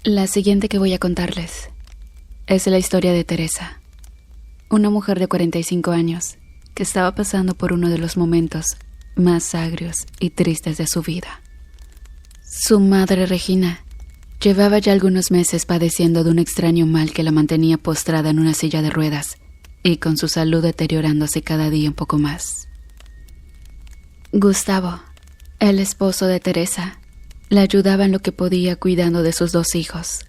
La siguiente que voy a contarles es la historia de Teresa, una mujer de 45 años que estaba pasando por uno de los momentos más agrios y tristes de su vida. Su madre Regina llevaba ya algunos meses padeciendo de un extraño mal que la mantenía postrada en una silla de ruedas y con su salud deteriorándose cada día un poco más. Gustavo, el esposo de Teresa, la ayudaba en lo que podía cuidando de sus dos hijos,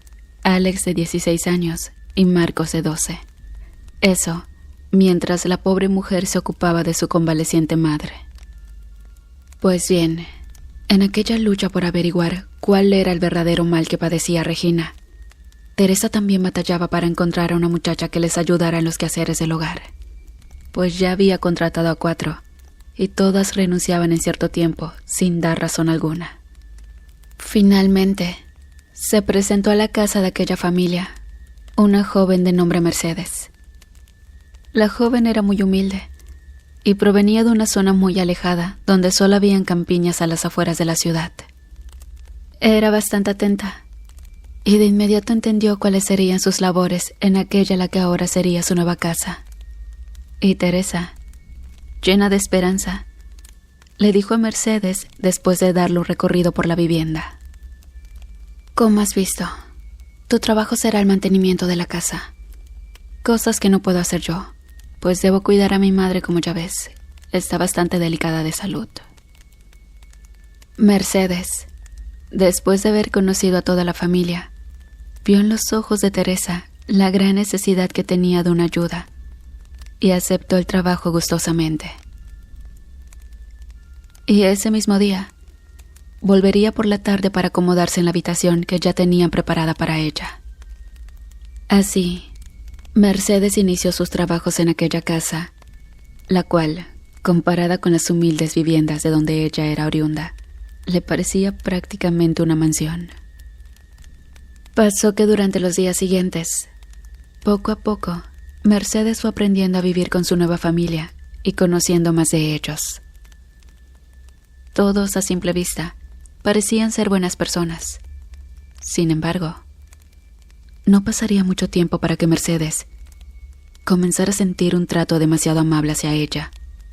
Alex de 16 años y Marcos de 12. Eso, mientras la pobre mujer se ocupaba de su convaleciente madre. Pues bien, en aquella lucha por averiguar cuál era el verdadero mal que padecía Regina, Teresa también batallaba para encontrar a una muchacha que les ayudara en los quehaceres del hogar, pues ya había contratado a 4, y todas renunciaban en cierto tiempo sin dar razón alguna. Finalmente, se presentó a la casa de aquella familia una joven de nombre Mercedes. La joven era muy humilde y provenía de una zona muy alejada donde solo habían campiñas a las afueras de la ciudad. Era bastante atenta y de inmediato entendió cuáles serían sus labores en aquella la que ahora sería su nueva casa. Y Teresa, llena de esperanza, le dijo a Mercedes después de darle un recorrido por la vivienda: «Como has visto, tu trabajo será el mantenimiento de la casa. Cosas que no puedo hacer yo, pues debo cuidar a mi madre, como ya ves. Está bastante delicada de salud». Mercedes, después de haber conocido a toda la familia, vio en los ojos de Teresa la gran necesidad que tenía de una ayuda y aceptó el trabajo gustosamente. Y ese mismo día, volvería por la tarde para acomodarse en la habitación que ya tenían preparada para ella. Así, Mercedes inició sus trabajos en aquella casa, la cual, comparada con las humildes viviendas de donde ella era oriunda, le parecía prácticamente una mansión. Pasó que durante los días siguientes, poco a poco, Mercedes fue aprendiendo a vivir con su nueva familia y conociendo más de ellos. Todos, a simple vista, parecían ser buenas personas. Sin embargo, no pasaría mucho tiempo para que Mercedes comenzara a sentir un trato demasiado amable hacia ella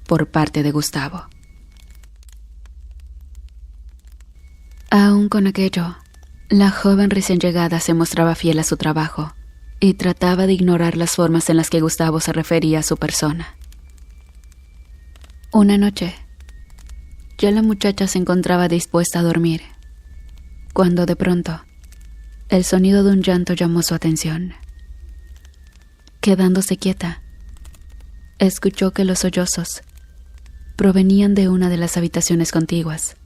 por parte de Gustavo. Aún con aquello, la joven recién llegada se mostraba fiel a su trabajo y trataba de ignorar las formas en las que Gustavo se refería a su persona. Una noche, ya la muchacha se encontraba dispuesta a dormir, cuando de pronto, el sonido de un llanto llamó su atención. Quedándose quieta, escuchó que los sollozos provenían de una de las habitaciones contiguas,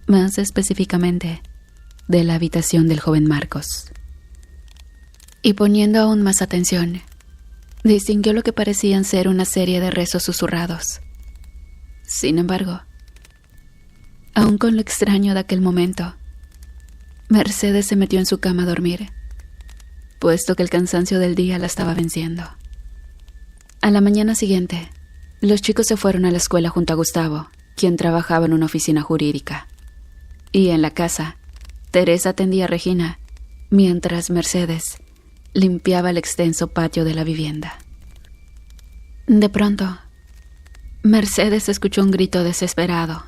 más específicamente de la habitación del joven Marcos. Y poniendo aún más atención, distinguió lo que parecían ser una serie de rezos susurrados. Sin embargo, aún con lo extraño de aquel momento, Mercedes se metió en su cama a dormir, puesto que el cansancio del día la estaba venciendo. A la mañana siguiente, los chicos se fueron a la escuela junto a Gustavo, quien trabajaba en una oficina jurídica. Y en la casa, Teresa atendía a Regina, mientras Mercedes limpiaba el extenso patio de la vivienda. De pronto, Mercedes escuchó un grito desesperado.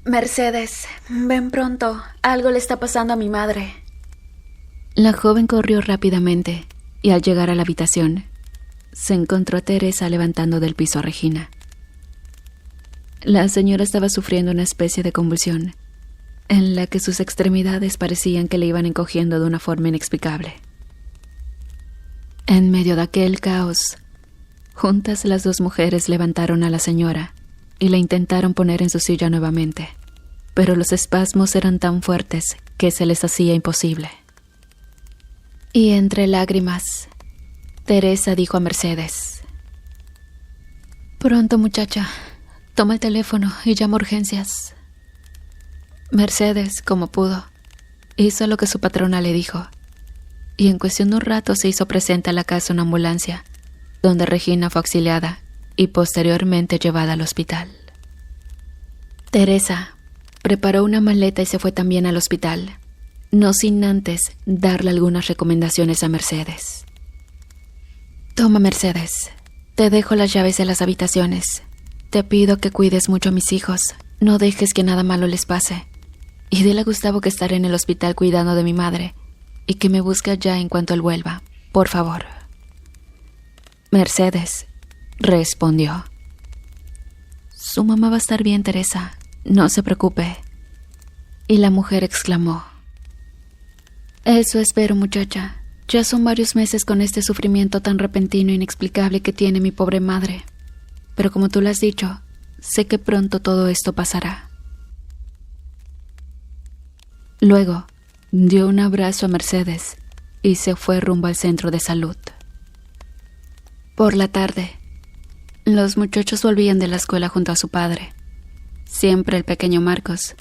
«Mercedes, ven pronto, algo le está pasando a mi madre». La joven corrió rápidamente y al llegar a la habitación, se encontró a Teresa levantando del piso a Regina. La señora estaba sufriendo una especie de convulsión, en la que sus extremidades parecían que le iban encogiendo de una forma inexplicable. En medio de aquel caos, juntas las dos mujeres levantaron a la señora y la intentaron poner en su silla nuevamente, pero los espasmos eran tan fuertes que se les hacía imposible. Y entre lágrimas, Teresa dijo a Mercedes: «Pronto, muchacha, toma el teléfono y llama a urgencias». Mercedes, como pudo, hizo lo que su patrona le dijo, y en cuestión de un rato se hizo presente a la casa una ambulancia, donde Regina fue auxiliada y posteriormente llevada al hospital. Teresa preparó una maleta y se fue también al hospital, no sin antes darle algunas recomendaciones a Mercedes. Toma, Mercedes, te dejo las llaves de las habitaciones. Te pido que cuides mucho a mis hijos, no dejes que nada malo les pase. Y dile a Gustavo que estaré en el hospital cuidando de mi madre y que me busque ya en cuanto él vuelva, por favor. Mercedes respondió: Su mamá va a estar bien, Teresa, no se preocupe. Y la mujer exclamó: Eso espero, muchacha. Ya son varios meses con este sufrimiento tan repentino e inexplicable que tiene mi pobre madre. Pero como tú lo has dicho, sé que pronto todo esto pasará. Luego, dio un abrazo a Mercedes y se fue rumbo al centro de salud. Por la tarde, los muchachos volvían de la escuela junto a su padre. Siempre el pequeño Marcos,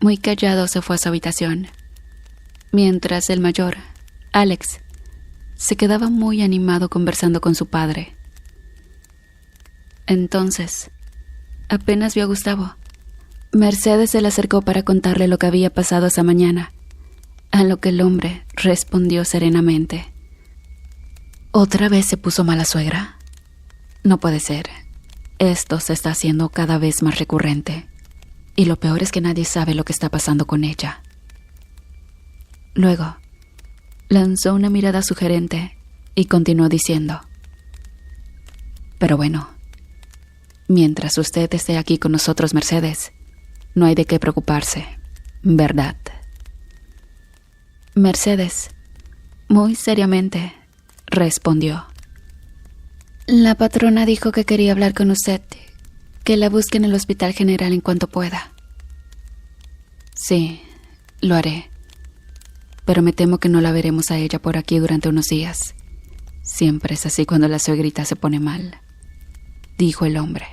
muy callado, se fue a su habitación, mientras el mayor, Alex, se quedaba muy animado conversando con su padre. Entonces, apenas vio a Gustavo, Mercedes se le acercó para contarle lo que había pasado esa mañana, a lo que el hombre respondió serenamente: ¿Otra vez se puso mala suegra? No puede ser. Esto se está haciendo cada vez más recurrente, y lo peor es que nadie sabe lo que está pasando con ella. Luego, lanzó una mirada sugerente y continuó diciendo: Pero bueno, mientras usted esté aquí con nosotros, Mercedes, no hay de qué preocuparse, ¿verdad? Mercedes, muy seriamente, respondió: La patrona dijo que quería hablar con usted, que la busque en el Hospital General en cuanto pueda. Sí, lo haré. Pero me temo que no la veremos a ella por aquí durante unos días. Siempre es así cuando la suegrita se pone mal, dijo el hombre.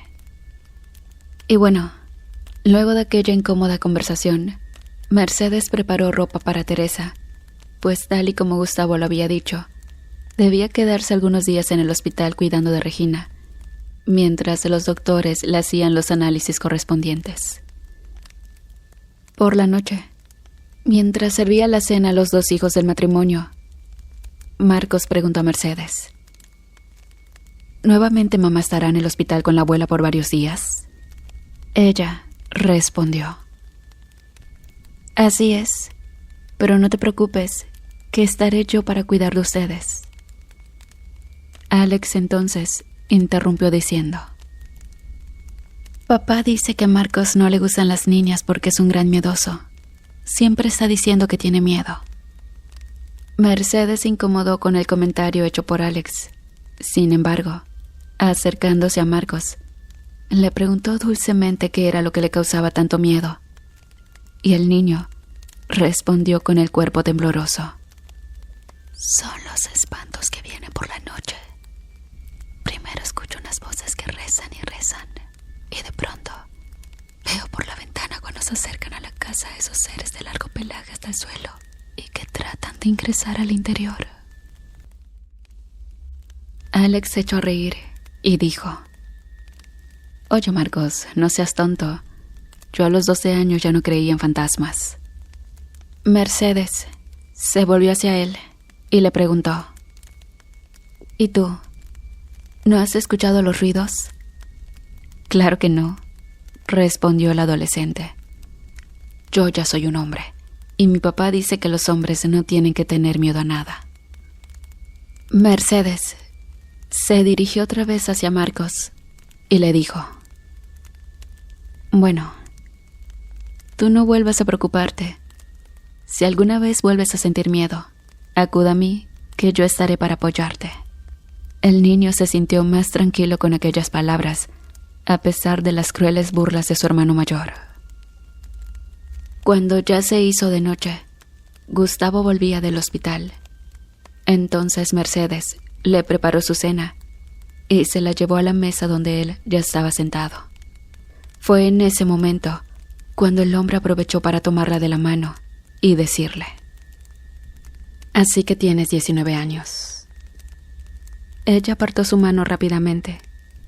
Y bueno, luego de aquella incómoda conversación, Mercedes preparó ropa para Teresa, pues tal y como Gustavo lo había dicho, debía quedarse algunos días en el hospital cuidando de Regina, mientras los doctores le hacían los análisis correspondientes. Por la noche, mientras servía la cena a los dos hijos del matrimonio, Marcos preguntó a Mercedes: ¿Nuevamente mamá estará en el hospital con la abuela por varios días? Ella respondió: Así es, pero no te preocupes, que estaré yo para cuidar de ustedes. Alex entonces interrumpió diciendo: Papá dice que a Marcos no le gustan las niñas porque es un gran miedoso. Siempre está diciendo que tiene miedo. Mercedes se incomodó con el comentario hecho por Alex. Sin embargo, acercándose a Marcos, le preguntó dulcemente qué era lo que le causaba tanto miedo. Y el niño respondió con el cuerpo tembloroso: Son los espantos que vienen por la noche. Primero escucho unas voces que rezan y rezan, y de pronto veo por la ventana cuando se acercan a la casa esos seres de largo pelaje hasta el suelo y que tratan de ingresar al interior. Alex se echó a reír y dijo: Oye, Marcos, no seas tonto. Yo a los 12 años ya no creía en fantasmas. Mercedes se volvió hacia él y le preguntó: ¿Y tú? ¿No has escuchado los ruidos? Claro que no, respondió el adolescente. Yo ya soy un hombre, y mi papá dice que los hombres no tienen que tener miedo a nada. Mercedes se dirigió otra vez hacia Marcos y le dijo: Bueno, tú no vuelvas a preocuparte. Si alguna vez vuelves a sentir miedo, acuda a mí, que yo estaré para apoyarte. El niño se sintió más tranquilo con aquellas palabras, a pesar de las crueles burlas de su hermano mayor. Cuando ya se hizo de noche, Gustavo volvía del hospital. Entonces Mercedes le preparó su cena y se la llevó a la mesa donde él ya estaba sentado. Fue en ese momento cuando el hombre aprovechó para tomarla de la mano y decirle: Así que tienes 19 años. Ella apartó su mano rápidamente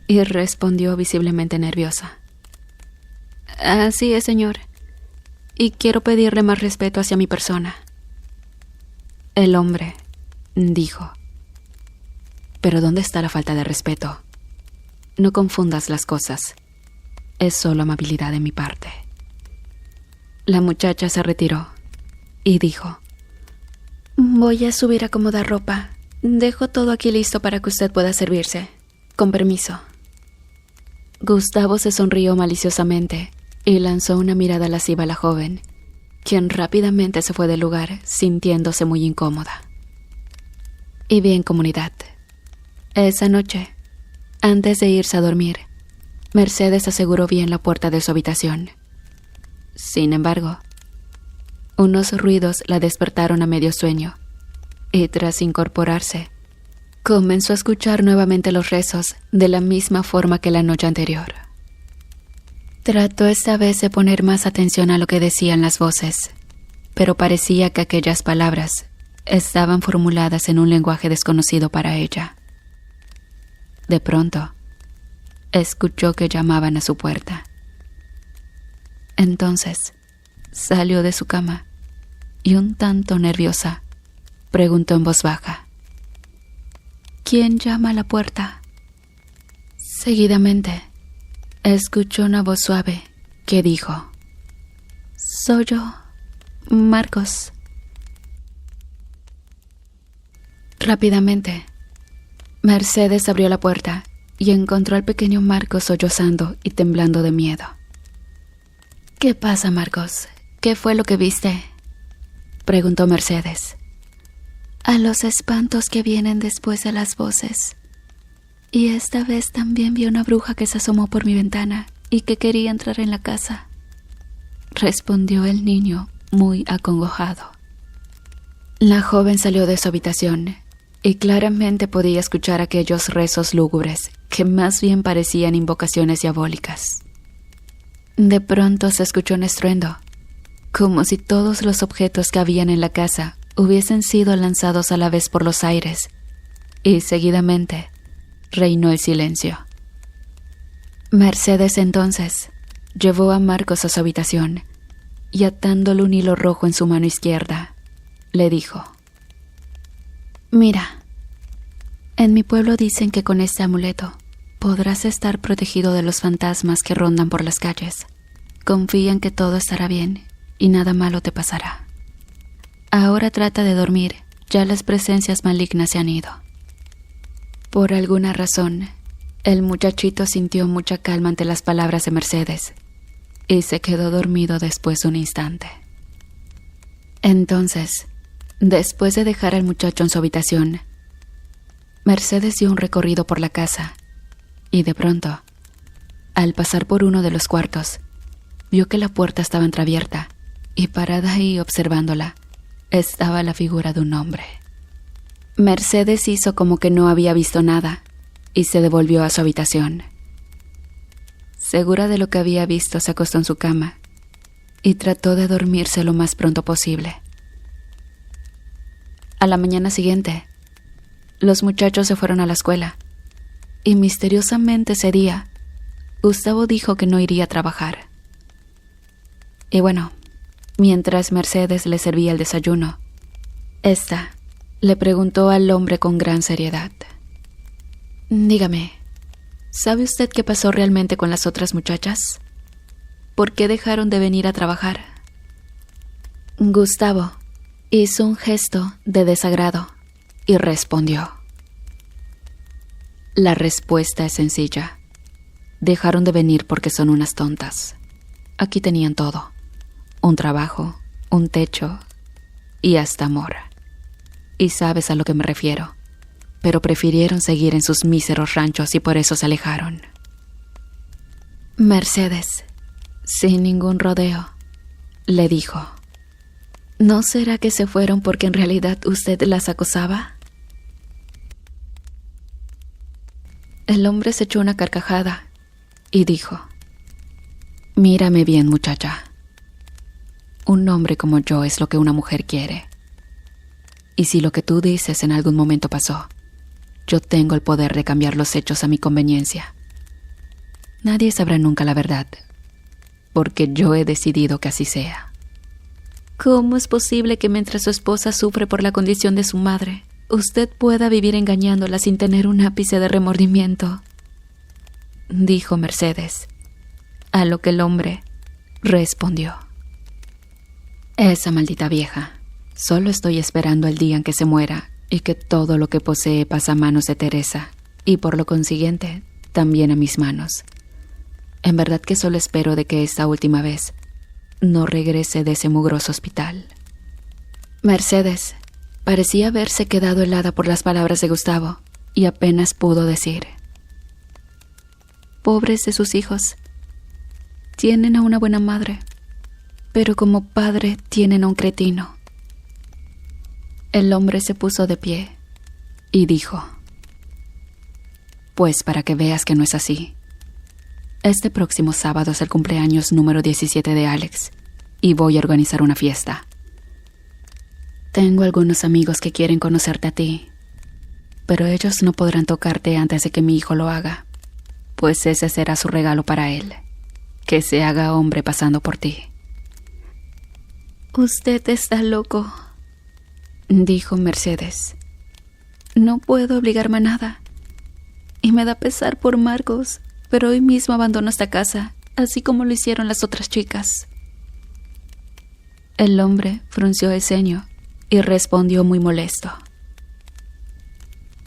y respondió visiblemente nerviosa: Así es, señor, y quiero pedirle más respeto hacia mi persona. El hombre dijo: «Pero ¿dónde está la falta de respeto? No confundas las cosas. Es solo amabilidad de mi parte». La muchacha se retiró y dijo: «Voy a subir a acomodar ropa. Dejo todo aquí listo para que usted pueda servirse. Con permiso». Gustavo se sonrió maliciosamente y lanzó una mirada lasciva a la joven, quien rápidamente se fue del lugar, sintiéndose muy incómoda. Y bien, comunidad, esa noche, antes de irse a dormir, Mercedes aseguró bien la puerta de su habitación. Sin embargo, unos ruidos la despertaron a medio sueño, y tras incorporarse, comenzó a escuchar nuevamente los rezos de la misma forma que la noche anterior. Trató esta vez de poner más atención a lo que decían las voces, pero parecía que aquellas palabras estaban formuladas en un lenguaje desconocido para ella. De pronto, escuchó que llamaban a su puerta. Entonces, salió de su cama y, un tanto nerviosa, preguntó en voz baja: «¿Quién llama a la puerta?». Seguidamente, escuchó una voz suave que dijo: «Soy yo, Marcos». Rápidamente, Mercedes abrió la puerta y encontró al pequeño Marcos sollozando y temblando de miedo. «¿Qué pasa, Marcos? ¿Qué fue lo que viste?», preguntó Mercedes. «A los espantos que vienen después de las voces. Y esta vez también vi una bruja que se asomó por mi ventana y que quería entrar en la casa», respondió el niño muy acongojado. La joven salió de su habitación y claramente podía escuchar aquellos rezos lúgubres que más bien parecían invocaciones diabólicas. De pronto se escuchó un estruendo, como si todos los objetos que habían en la casa hubiesen sido lanzados a la vez por los aires, y seguidamente reinó el silencio. Mercedes entonces llevó a Marcos a su habitación y, atándole un hilo rojo en su mano izquierda, le dijo: «Mira, en mi pueblo dicen que con este amuleto podrás estar protegido de los fantasmas que rondan por las calles. Confía en que todo estará bien y nada malo te pasará. Ahora trata de dormir, ya las presencias malignas se han ido». Por alguna razón, el muchachito sintió mucha calma ante las palabras de Mercedes y se quedó dormido después de un instante. Entonces, después de dejar al muchacho en su habitación, Mercedes dio un recorrido por la casa y de pronto, al pasar por uno de los cuartos, vio que la puerta estaba entreabierta y, parada ahí observándola, estaba la figura de un hombre. Mercedes hizo como que no había visto nada y se devolvió a su habitación. Segura de lo que había visto, se acostó en su cama y trató de dormirse lo más pronto posible. A la mañana siguiente, los muchachos se fueron a la escuela y misteriosamente ese día, Gustavo dijo que no iría a trabajar. Y bueno, mientras Mercedes le servía el desayuno, esta le preguntó al hombre con gran seriedad: «Dígame, ¿sabe usted qué pasó realmente con las otras muchachas? ¿Por qué dejaron de venir a trabajar?». Gustavo hizo un gesto de desagrado y respondió: «La respuesta es sencilla. Dejaron de venir porque son unas tontas. Aquí tenían todo: un trabajo, un techo y hasta amor. Y sabes a lo que me refiero, pero prefirieron seguir en sus míseros ranchos y por eso se alejaron». Mercedes, sin ningún rodeo, le dijo: «¿No será que se fueron porque en realidad usted las acosaba?». El hombre se echó una carcajada y dijo: «Mírame bien, muchacha. Un hombre como yo es lo que una mujer quiere. Y si lo que tú dices en algún momento pasó, yo tengo el poder de cambiar los hechos a mi conveniencia. Nadie sabrá nunca la verdad, porque yo he decidido que así sea. ¿Cómo es posible que mientras su esposa sufre por la condición de su madre, usted pueda vivir engañándola sin tener un ápice de remordimiento?, dijo Mercedes, a lo que el hombre respondió: esa maldita vieja. Solo estoy esperando el día en que se muera y que todo lo que posee pasa a manos de Teresa, y por lo consiguiente, también a mis manos. En verdad que solo espero de que esta última vez no regrese de ese mugroso hospital. Mercedes parecía haberse quedado helada por las palabras de Gustavo y apenas pudo decir: pobres de sus hijos. Tienen a una buena madre, pero como padre tienen a un cretino. El hombre se puso de pie y dijo: pues para que veas que no es así, este próximo sábado es el cumpleaños número 17 de Alex y voy a organizar una fiesta. Tengo algunos amigos que quieren conocerte a ti, pero ellos no podrán tocarte antes de que mi hijo lo haga, pues ese será su regalo para él, que se haga hombre pasando por ti. Usted está loco, dijo Mercedes. No puedo obligarme a nada. Y me da pesar por Marcos, pero hoy mismo abandono esta casa, así como lo hicieron las otras chicas. El hombre frunció el ceño y respondió muy molesto: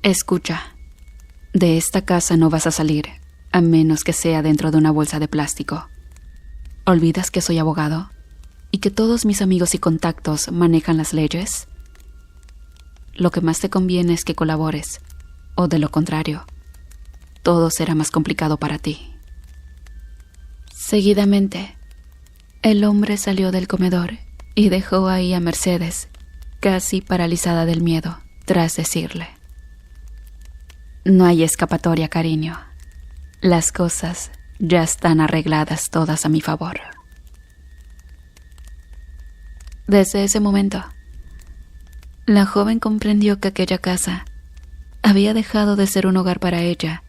escucha, de esta casa no vas a salir, a menos que sea dentro de una bolsa de plástico. ¿Olvidas que soy abogado y que todos mis amigos y contactos manejan las leyes? Lo que más te conviene es que colabores, o de lo contrario, todo será más complicado para ti. Seguidamente, el hombre salió del comedor y dejó ahí a Mercedes, casi paralizada del miedo, tras decirle: no hay escapatoria, cariño. Las cosas ya están arregladas todas a mi favor. Desde ese momento, la joven comprendió que aquella casa había dejado de ser un hogar para ella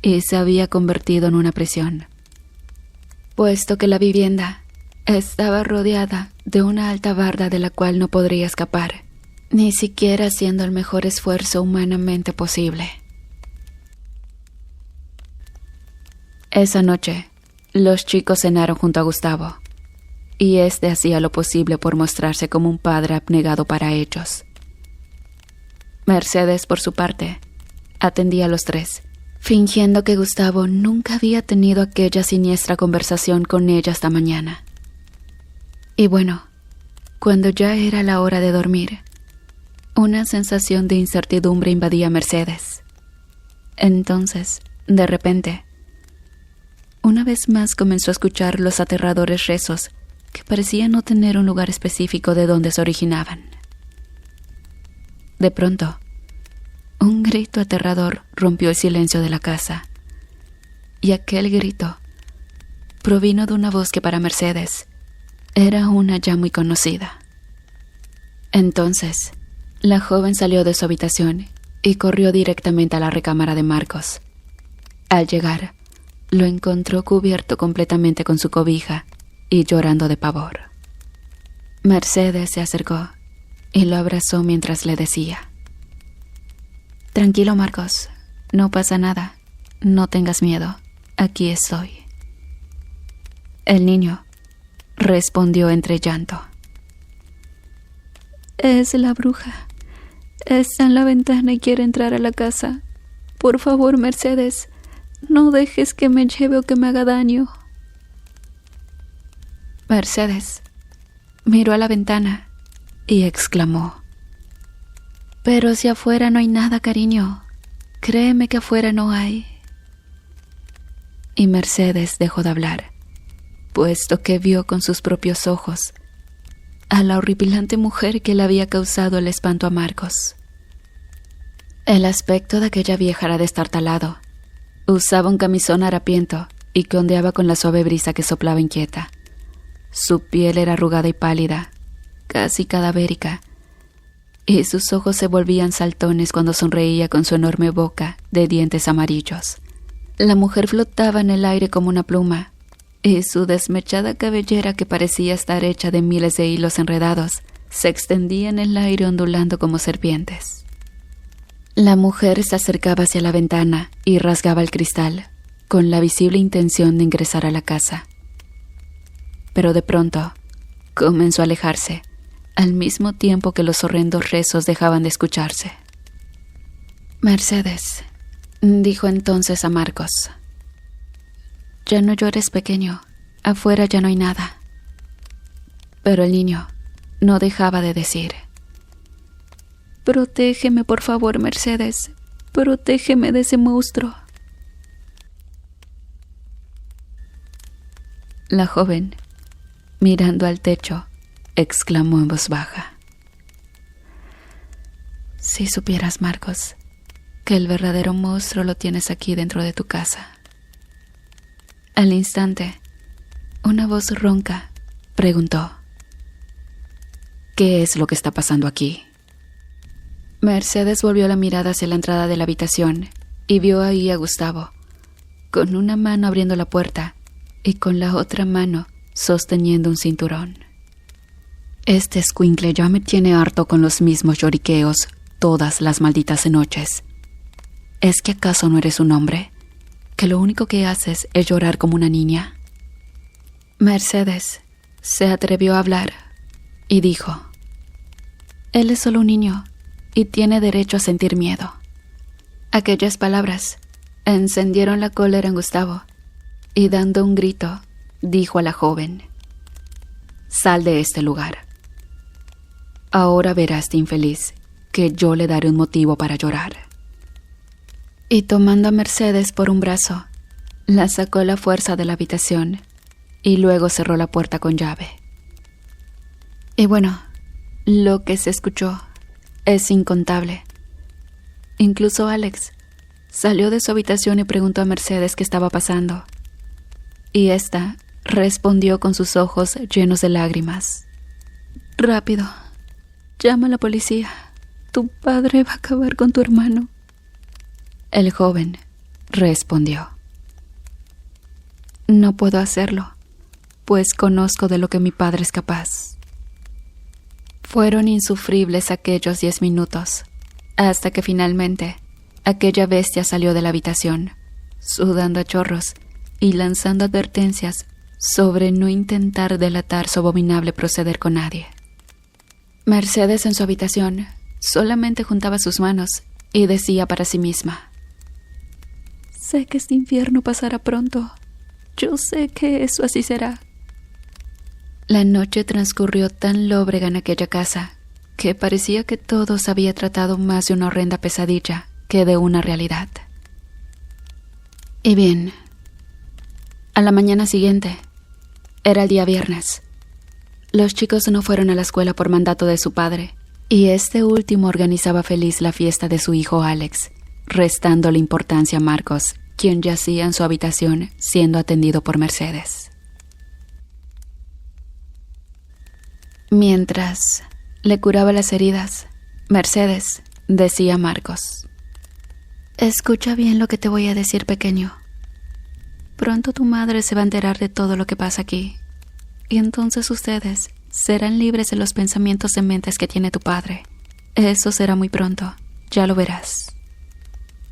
y se había convertido en una prisión, puesto que la vivienda estaba rodeada de una alta barda de la cual no podría escapar, ni siquiera haciendo el mejor esfuerzo humanamente posible. Esa noche, los chicos cenaron junto a Gustavo, y este hacía lo posible por mostrarse como un padre abnegado para ellos. Mercedes, por su parte, atendía a los tres, fingiendo que Gustavo nunca había tenido aquella siniestra conversación con ella hasta mañana. Y bueno, cuando ya era la hora de dormir, una sensación de incertidumbre invadía a Mercedes. Entonces, de repente, una vez más comenzó a escuchar los aterradores rezos que parecían no tener un lugar específico de donde se originaban. De pronto, un grito aterrador rompió el silencio de la casa, y aquel grito provino de una voz que para Mercedes era una ya muy conocida. Entonces, la joven salió de su habitación y corrió directamente a la recámara de Marcos. Al llegar, lo encontró cubierto completamente con su cobija y llorando de pavor. Mercedes se acercó y lo abrazó mientras le decía: tranquilo, Marcos, no pasa nada, no tengas miedo, aquí estoy. El niño respondió entre llanto: es la bruja, está en la ventana y quiere entrar a la casa. Por favor, Mercedes, no dejes que me lleve o que me haga daño. Mercedes miró a la ventana y exclamó: pero si afuera no hay nada, cariño. Créeme que afuera no hay. Y Mercedes dejó de hablar, puesto que vio con sus propios ojos a la horripilante mujer que le había causado el espanto a Marcos. El aspecto de aquella vieja era destartalado. Usaba un camisón harapiento y que ondeaba con la suave brisa que soplaba inquieta. Su piel era arrugada y pálida, casi cadavérica, y sus ojos se volvían saltones cuando sonreía con su enorme boca de dientes amarillos. La mujer flotaba en el aire como una pluma, y su desmechada cabellera, que parecía estar hecha de miles de hilos enredados, se extendía en el aire ondulando como serpientes. La mujer se acercaba hacia la ventana y rasgaba el cristal, con la visible intención de ingresar a la casa. Pero de pronto comenzó a alejarse, al mismo tiempo que los horrendos rezos dejaban de escucharse. «Mercedes», dijo entonces a Marcos, «ya no llores, pequeño, afuera ya no hay nada». Pero el niño no dejaba de decir: «Protégeme, por favor, Mercedes, protégeme de ese monstruo». La joven, mirando al techo, exclamó en voz baja: «Si supieras, Marcos, que el verdadero monstruo lo tienes aquí dentro de tu casa». Al instante, una voz ronca preguntó: «¿Qué es lo que está pasando aquí?». Mercedes volvió la mirada hacia la entrada de la habitación y vio ahí a Gustavo, con una mano abriendo la puerta y con la otra mano sosteniendo un cinturón. «Este escuincle ya me tiene harto con los mismos lloriqueos todas las malditas noches. ¿Es que acaso no eres un hombre, que lo único que haces es llorar como una niña?». Mercedes se atrevió a hablar y dijo: «Él es solo un niño y tiene derecho a sentir miedo». Aquellas palabras encendieron la cólera en Gustavo y, dando un grito, dijo a la joven: «Sal de este lugar. Ahora verá este infeliz que yo le daré un motivo para llorar». Y tomando a Mercedes por un brazo, la sacó a la fuerza de la habitación y luego cerró la puerta con llave. Y bueno, lo que se escuchó es incontable. Incluso Alex salió de su habitación y preguntó a Mercedes qué estaba pasando. Y ésta respondió con sus ojos llenos de lágrimas: «Rápido, llama a la policía. Tu padre va a acabar con tu hermano». El joven respondió: «No puedo hacerlo, pues conozco de lo que mi padre es capaz». Fueron insufribles aquellos 10 minutos, hasta que finalmente aquella bestia salió de la habitación, sudando a chorros y lanzando advertencias sobre no intentar delatar su abominable proceder con nadie. Mercedes, en su habitación, solamente juntaba sus manos y decía para sí misma: «Sé que este infierno pasará pronto. Yo sé que eso así será». La noche transcurrió tan lóbrega en aquella casa que parecía que todo se había tratado más de una horrenda pesadilla que de una realidad. Y bien, a la mañana siguiente, era el día viernes. Los chicos no fueron a la escuela por mandato de su padre, y este último organizaba feliz la fiesta de su hijo Alex, restándole importancia a Marcos, quien yacía en su habitación siendo atendido por Mercedes. Mientras le curaba las heridas, Mercedes decía a Marcos: «Escucha bien lo que te voy a decir, pequeño. Pronto tu madre se va a enterar de todo lo que pasa aquí, y entonces ustedes serán libres de los pensamientos dementes que tiene tu padre. Eso será muy pronto, ya lo verás».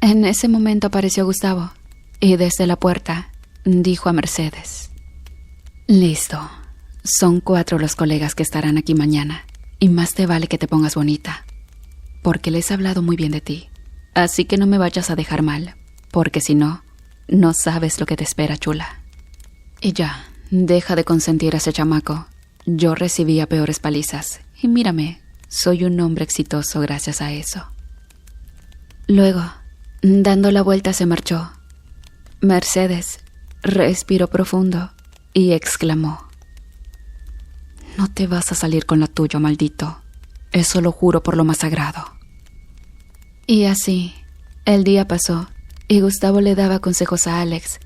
En ese momento apareció Gustavo, y desde la puerta dijo a Mercedes: «Listo. Son 4 los colegas que estarán aquí mañana, y más te vale que te pongas bonita, porque les he hablado muy bien de ti. Así que no me vayas a dejar mal, porque si no, no sabes lo que te espera, chula. Y ya, deja de consentir a ese chamaco. Yo recibía peores palizas, y mírame, soy un hombre exitoso gracias a eso». Luego, dando la vuelta, se marchó. Mercedes respiró profundo y exclamó: «No te vas a salir con la tuya, maldito. Eso lo juro por lo más sagrado». Y así, el día pasó, y Gustavo le daba consejos a Alex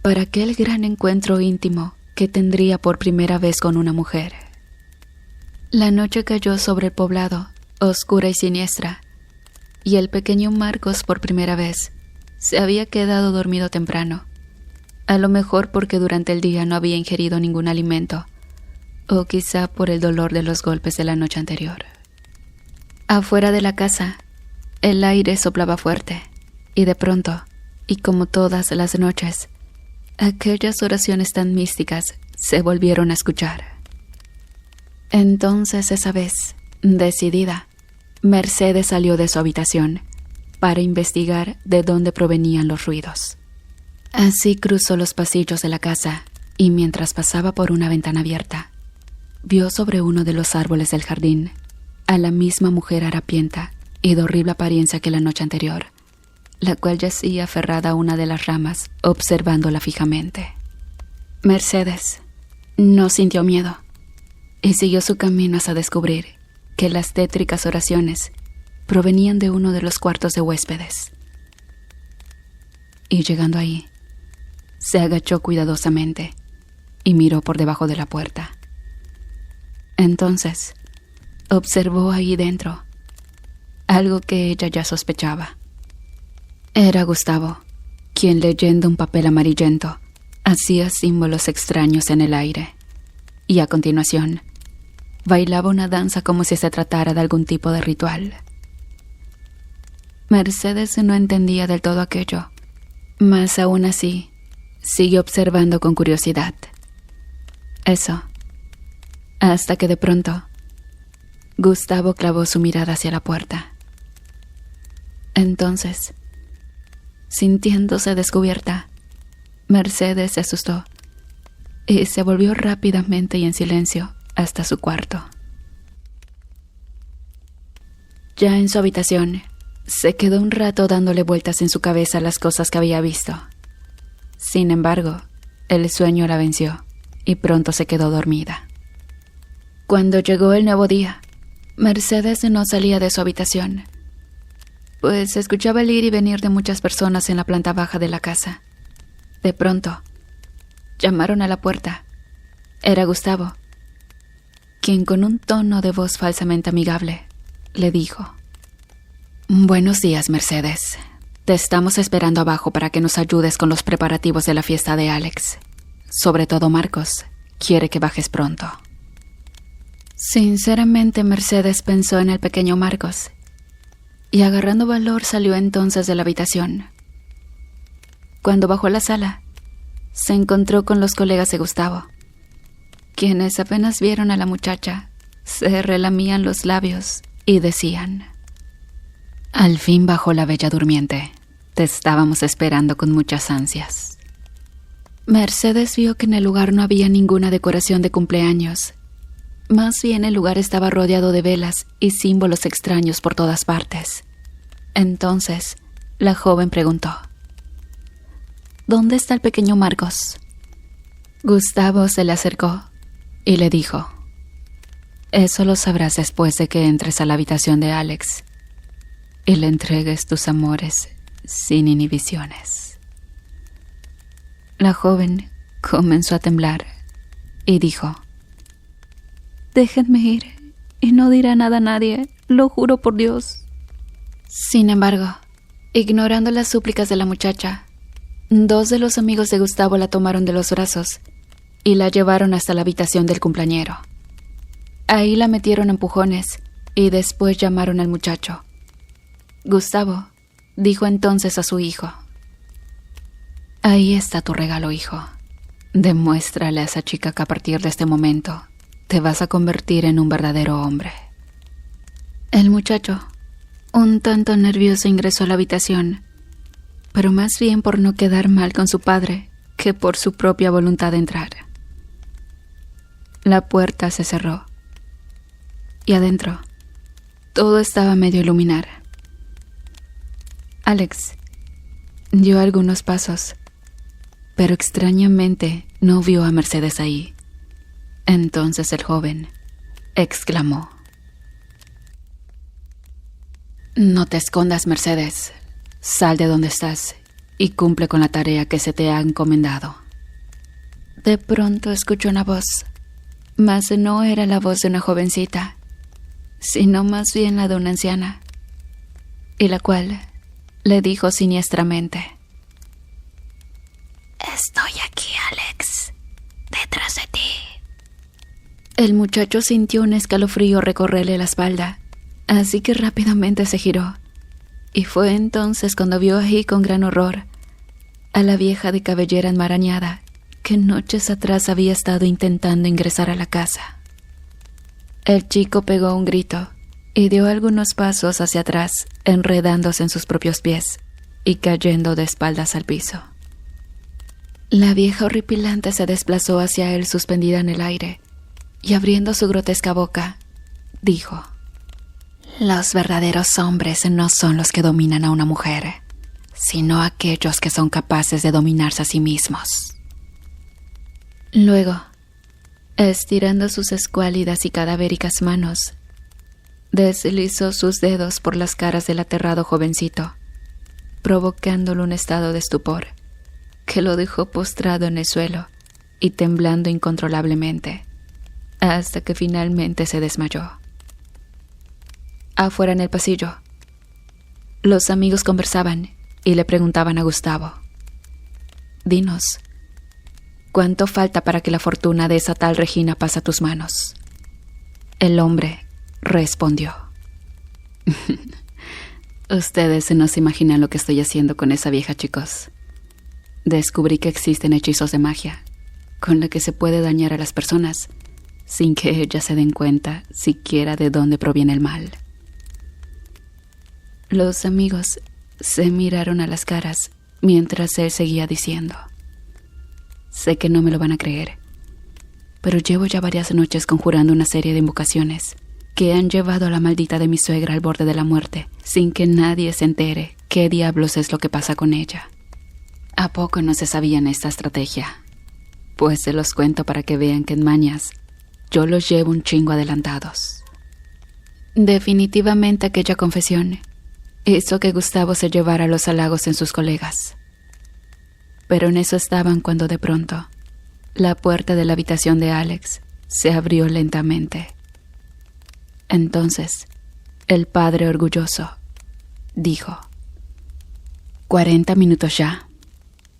para aquel gran encuentro íntimo que tendría por primera vez con una mujer. La noche cayó sobre el poblado, oscura y siniestra, y el pequeño Marcos por primera vez se había quedado dormido temprano, A lo mejor porque durante el día no había ingerido ningún alimento, o quizá por el dolor de los golpes de la noche anterior. Afuera de la casa, el aire soplaba fuerte, y de pronto, y como todas las noches, aquellas oraciones tan místicas se volvieron a escuchar. Entonces, esa vez, decidida, Mercedes salió de su habitación para investigar de dónde provenían los ruidos. Así cruzó los pasillos de la casa y mientras pasaba por una ventana abierta, vio sobre uno de los árboles del jardín a la misma mujer harapienta y de horrible apariencia que la noche anterior, la cual yacía aferrada a una de las ramas, observándola fijamente. Mercedes no sintió miedo y siguió su camino hasta descubrir que las tétricas oraciones provenían de uno de los cuartos de huéspedes. Y llegando ahí, se agachó cuidadosamente y miró por debajo de la puerta. Entonces, observó ahí dentro algo que ella ya sospechaba. Era Gustavo, quien leyendo un papel amarillento hacía símbolos extraños en el aire y a continuación bailaba una danza como si se tratara de algún tipo de ritual. Mercedes no entendía del todo aquello, mas aún así siguió observando con curiosidad. Eso, hasta que de pronto Gustavo clavó su mirada hacia la puerta. Entonces, sintiéndose descubierta, Mercedes se asustó y se volvió rápidamente y en silencio hasta su cuarto. Ya en su habitación, se quedó un rato dándole vueltas en su cabeza a las cosas que había visto. Sin embargo, el sueño la venció y pronto se quedó dormida. Cuando llegó el nuevo día, Mercedes no salía de su habitación, pues escuchaba el ir y venir de muchas personas en la planta baja de la casa. De pronto, llamaron a la puerta. Era Gustavo, quien con un tono de voz falsamente amigable le dijo: «Buenos días, Mercedes. Te estamos esperando abajo para que nos ayudes con los preparativos de la fiesta de Alex. Sobre todo Marcos quiere que bajes pronto». Sinceramente, Mercedes pensó en el pequeño Marcos y agarrando valor salió entonces de la habitación. Cuando bajó a la sala, se encontró con los colegas de Gustavo, quienes apenas vieron a la muchacha, se relamían los labios y decían: «Al fin bajó la bella durmiente. Te estábamos esperando con muchas ansias». Mercedes vio que en el lugar no había ninguna decoración de cumpleaños. Más bien el lugar estaba rodeado de velas y símbolos extraños por todas partes. Entonces, la joven preguntó: «¿Dónde está el pequeño Marcos?». Gustavo se le acercó y le dijo: «Eso lo sabrás después de que entres a la habitación de Alex y le entregues tus amores sin inhibiciones». La joven comenzó a temblar y dijo: «Déjenme ir y no dirá nada a nadie, lo juro por Dios». Sin embargo, ignorando las súplicas de la muchacha, dos de los amigos de Gustavo la tomaron de los brazos y la llevaron hasta la habitación del cumpleañero. Ahí la metieron a empujones y después llamaron al muchacho. Gustavo dijo entonces a su hijo: «Ahí está tu regalo, hijo. Demuéstrale a esa chica que a partir de este momento te vas a convertir en un verdadero hombre». El muchacho, un tanto nervioso, ingresó a la habitación, pero más bien por no quedar mal con su padre que por su propia voluntad de entrar. La puerta se cerró y adentro todo estaba medio iluminar. Alex dio algunos pasos, pero extrañamente no vio a Mercedes ahí. Entonces el joven exclamó: «No te escondas, Mercedes. Sal de donde estás y cumple con la tarea que se te ha encomendado». De pronto escuchó una voz, mas no era la voz de una jovencita, sino más bien la de una anciana, y la cual le dijo siniestramente: «Estoy El muchacho sintió un escalofrío recorrerle la espalda, así que rápidamente se giró. Y fue entonces cuando vio ahí con gran horror a la vieja de cabellera enmarañada que noches atrás había estado intentando ingresar a la casa. El chico pegó un grito y dio algunos pasos hacia atrás, enredándose en sus propios pies y cayendo de espaldas al piso. La vieja horripilante se desplazó hacia él suspendida en el aire y abriendo su grotesca boca, dijo: «Los verdaderos hombres no son los que dominan a una mujer, sino aquellos que son capaces de dominarse a sí mismos». Luego, estirando sus escuálidas y cadavéricas manos, deslizó sus dedos por las caras del aterrado jovencito, provocándole un estado de estupor que lo dejó postrado en el suelo y temblando incontrolablemente, hasta que finalmente se desmayó. Afuera en el pasillo, los amigos conversaban y le preguntaban a Gustavo: «Dinos, ¿cuánto falta para que la fortuna de esa tal Regina pase a tus manos?». El hombre respondió: «Ustedes no se imaginan lo que estoy haciendo con esa vieja, chicos. Descubrí que existen hechizos de magia con la que se puede dañar a las personas sin que ellas se den cuenta siquiera de dónde proviene el mal». Los amigos se miraron a las caras mientras él seguía diciendo: «Sé que no me lo van a creer, pero llevo ya varias noches conjurando una serie de invocaciones que han llevado a la maldita de mi suegra al borde de la muerte sin que nadie se entere qué diablos es lo que pasa con ella. ¿A poco no se sabían esta estrategia? Pues se los cuento para que vean que en mañas yo los llevo un chingo adelantados». Definitivamente aquella confesión hizo que Gustavo se llevara los halagos en sus colegas. Pero en eso estaban cuando de pronto la puerta de la habitación de Alex se abrió lentamente. Entonces, el padre orgulloso dijo: «40 minutos ya.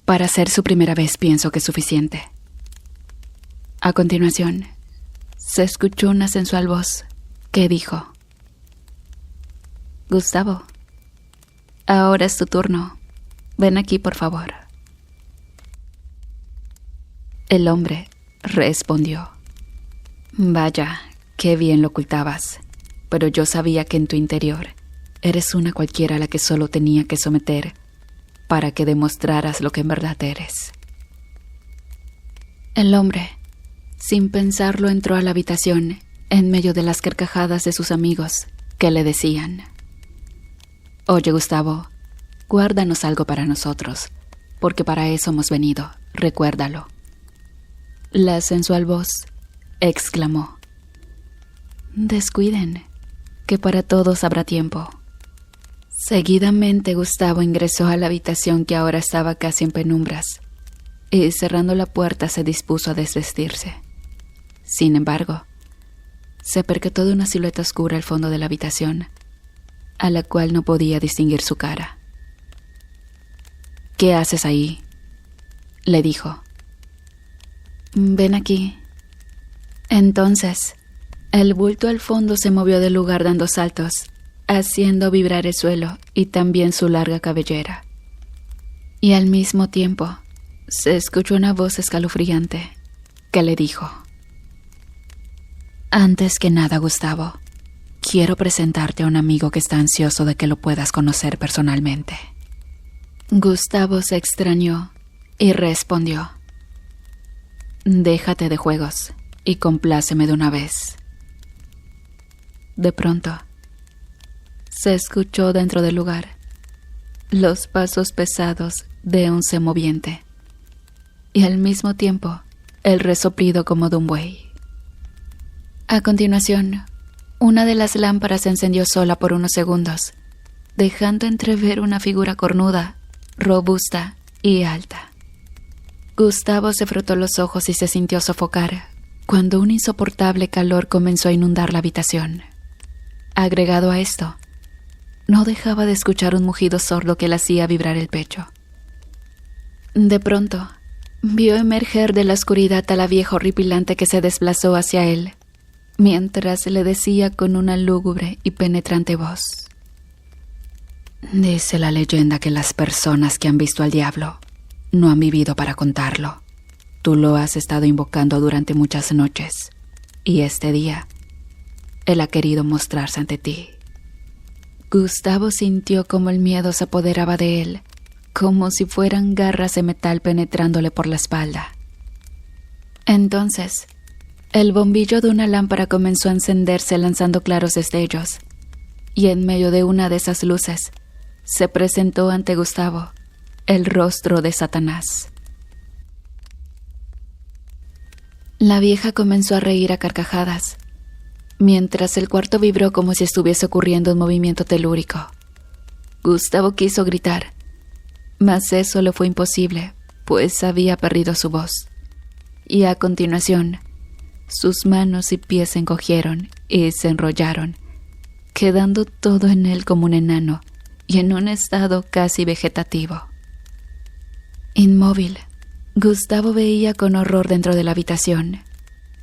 Para ser su primera vez pienso que es suficiente». A continuación, se escuchó una sensual voz que dijo: «Gustavo, ahora es tu turno. Ven aquí, por favor». El hombre respondió: «Vaya, qué bien lo ocultabas, pero yo sabía que en tu interior eres una cualquiera a la que solo tenía que someter para que demostraras lo que en verdad eres». El hombre, sin pensarlo, entró a la habitación en medio de las carcajadas de sus amigos que le decían: «Oye, Gustavo, guárdanos algo para nosotros, porque para eso hemos venido, recuérdalo». La sensual voz exclamó: «Descuiden, que para todos habrá tiempo». Seguidamente Gustavo ingresó a la habitación, que ahora estaba casi en penumbras, y cerrando la puerta se dispuso a desvestirse. Sin embargo, se percató de una silueta oscura al fondo de la habitación, a la cual no podía distinguir su cara. «¿Qué haces ahí?», le dijo. «Ven aquí». Entonces, el bulto al fondo se movió del lugar dando saltos, haciendo vibrar el suelo y también su larga cabellera. Y al mismo tiempo, se escuchó una voz escalofriante que le dijo: «Antes que nada, Gustavo, quiero presentarte a un amigo que está ansioso de que lo puedas conocer personalmente». Gustavo se extrañó y respondió: «Déjate de juegos y compláceme de una vez». De pronto, se escuchó dentro del lugar los pasos pesados de un semoviente y al mismo tiempo el resoplido como de un buey. A continuación, una de las lámparas se encendió sola por unos segundos, dejando entrever una figura cornuda, robusta y alta. Gustavo se frotó los ojos y se sintió sofocar cuando un insoportable calor comenzó a inundar la habitación. Agregado a esto, no dejaba de escuchar un mugido sordo que le hacía vibrar el pecho. De pronto, vio emerger de la oscuridad a la vieja horripilante que se desplazó hacia él mientras le decía con una lúgubre y penetrante voz: dice la leyenda que las personas que han visto al diablo no han vivido para contarlo. Tú lo has estado invocando durante muchas noches, y este día él ha querido mostrarse ante ti. Gustavo sintió como el miedo se apoderaba de él, como si fueran garras de metal penetrándole por la espalda. Entonces, el bombillo de una lámpara comenzó a encenderse lanzando claros destellos, y en medio de una de esas luces se presentó ante Gustavo el rostro de Satanás. La vieja comenzó a reír a carcajadas, mientras el cuarto vibró como si estuviese ocurriendo un movimiento telúrico. Gustavo quiso gritar, mas eso le fue imposible, pues había perdido su voz. Y a continuación, sus manos y pies se encogieron y se enrollaron, quedando todo en él como un enano y en un estado casi vegetativo. Inmóvil, Gustavo veía con horror dentro de la habitación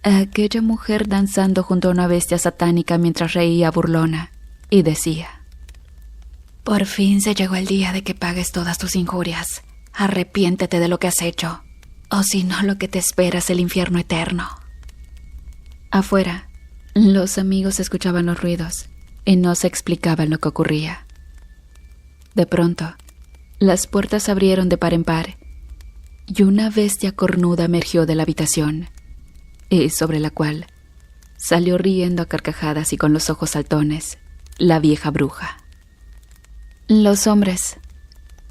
a aquella mujer danzando junto a una bestia satánica mientras reía burlona, y decía: por fin se llegó el día de que pagues todas tus injurias. Arrepiéntete de lo que has hecho, o si no, lo que te espera es el infierno eterno. Afuera, los amigos escuchaban los ruidos y no se explicaban lo que ocurría. De pronto, las puertas se abrieron de par en par y una bestia cornuda emergió de la habitación, y sobre la cual salió riendo a carcajadas y con los ojos saltones la vieja bruja. Los hombres,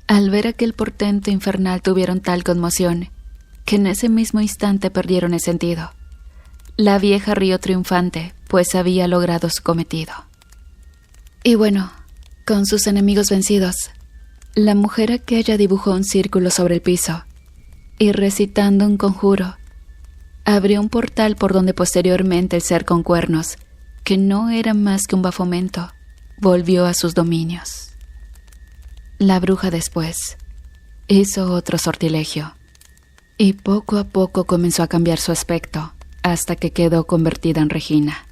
al ver aquel portento infernal, tuvieron tal conmoción que en ese mismo instante perdieron el sentido. La vieja rió triunfante, pues había logrado su cometido. Y bueno, con sus enemigos vencidos, la mujer aquella dibujó un círculo sobre el piso y, recitando un conjuro, abrió un portal por donde posteriormente el ser con cuernos, que no era más que un bafomento, volvió a sus dominios. La bruja después hizo otro sortilegio y poco a poco comenzó a cambiar su aspecto hasta que quedó convertida en Regina.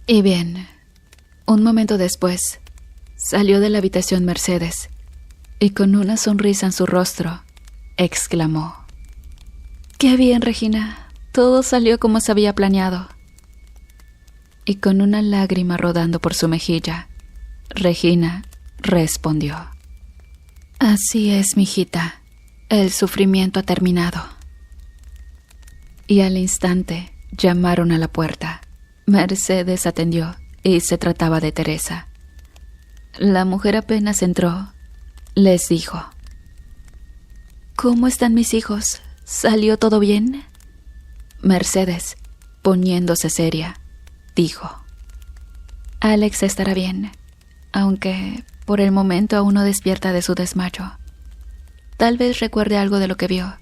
Y bien, un momento después salió de la habitación Mercedes y con una sonrisa en su rostro exclamó: ¡qué bien, Regina! Todo salió como se había planeado. Y con una lágrima rodando por su mejilla, Regina respondió: así es, mijita, el sufrimiento ha terminado. Y al instante llamaron a la puerta. Mercedes atendió y se trataba de Teresa. La mujer apenas entró, les dijo: ¿cómo están mis hijos? ¿Salió todo bien? Mercedes, poniéndose seria, dijo: Alex estará bien, aunque por el momento aún no despierta de su desmayo. Tal vez recuerde algo de lo que vio,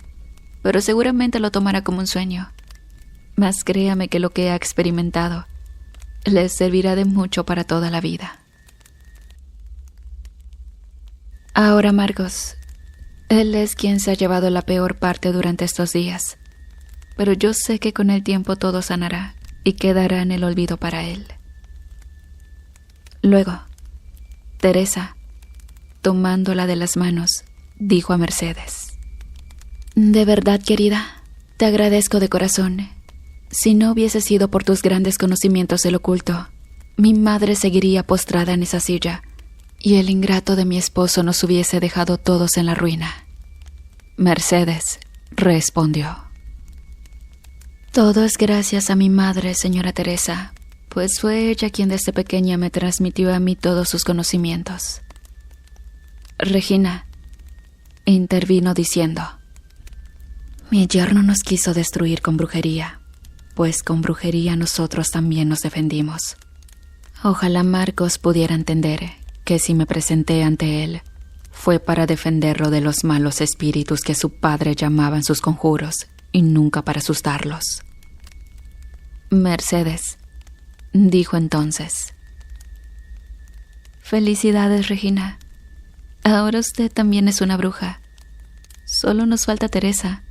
pero seguramente lo tomará como un sueño. Mas créame que lo que ha experimentado le servirá de mucho para toda la vida. Ahora, Marcos, él es quien se ha llevado la peor parte durante estos días, pero yo sé que con el tiempo todo sanará y quedará en el olvido para él. Luego, Teresa, tomándola de las manos, dijo a Mercedes: de verdad, querida, te agradezco de corazón. Si no hubiese sido por tus grandes conocimientos del oculto, mi madre seguiría postrada en esa silla, y el ingrato de mi esposo nos hubiese dejado todos en la ruina. Mercedes respondió: todo es gracias a mi madre, señora Teresa, pues fue ella quien desde pequeña me transmitió a mí todos sus conocimientos. Regina intervino diciendo: mi yerno nos quiso destruir con brujería, pues con brujería nosotros también nos defendimos. Ojalá Marcos pudiera entender que si me presenté ante él fue para defenderlo de los malos espíritus que su padre llamaba en sus conjuros y nunca para asustarlos. Mercedes dijo entonces: felicidades, Regina. Ahora usted también es una bruja. Solo nos falta Teresa,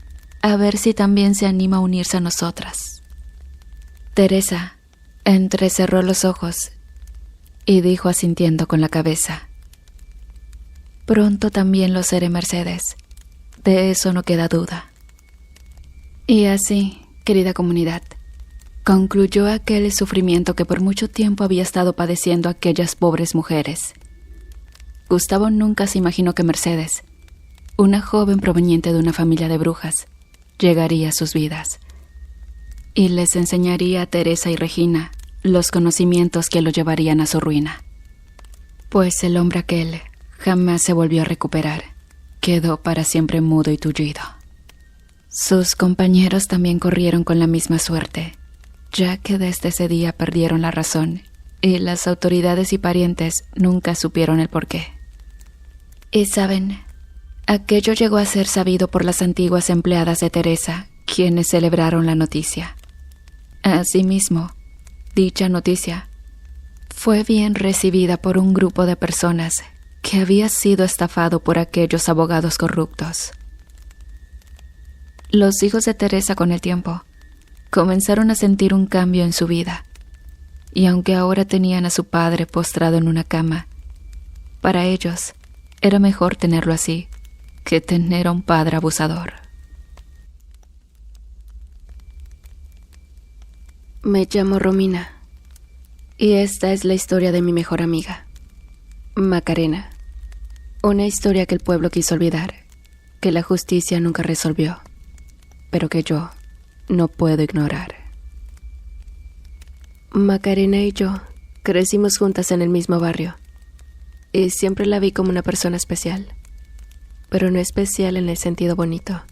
a ver si también se anima a unirse a nosotras. Teresa entrecerró los ojos y dijo asintiendo con la cabeza: «Pronto también lo seré, Mercedes. De eso no queda duda». Y así, querida comunidad, concluyó aquel sufrimiento que por mucho tiempo había estado padeciendo aquellas pobres mujeres. Gustavo nunca se imaginó que Mercedes, una joven proveniente de una familia de brujas, llegaría a sus vidas y les enseñaría a Teresa y Regina los conocimientos que lo llevarían a su ruina. Pues el hombre aquel jamás se volvió a recuperar, quedó para siempre mudo y tullido. Sus compañeros también corrieron con la misma suerte, ya que desde ese día perdieron la razón y las autoridades y parientes nunca supieron el porqué. Y saben, aquello llegó a ser sabido por las antiguas empleadas de Teresa, quienes celebraron la noticia. Asimismo, dicha noticia fue bien recibida por un grupo de personas que había sido estafado por aquellos abogados corruptos. Los hijos de Teresa, con el tiempo, comenzaron a sentir un cambio en su vida, y aunque ahora tenían a su padre postrado en una cama, para ellos era mejor tenerlo así que tener a un padre abusador. Me llamo Romina, y esta es la historia de mi mejor amiga, Macarena. Una historia que el pueblo quiso olvidar, que la justicia nunca resolvió, pero que yo no puedo ignorar. Macarena y yo crecimos juntas en el mismo barrio, y siempre la vi como una persona especial, pero no especial en el sentido bonito,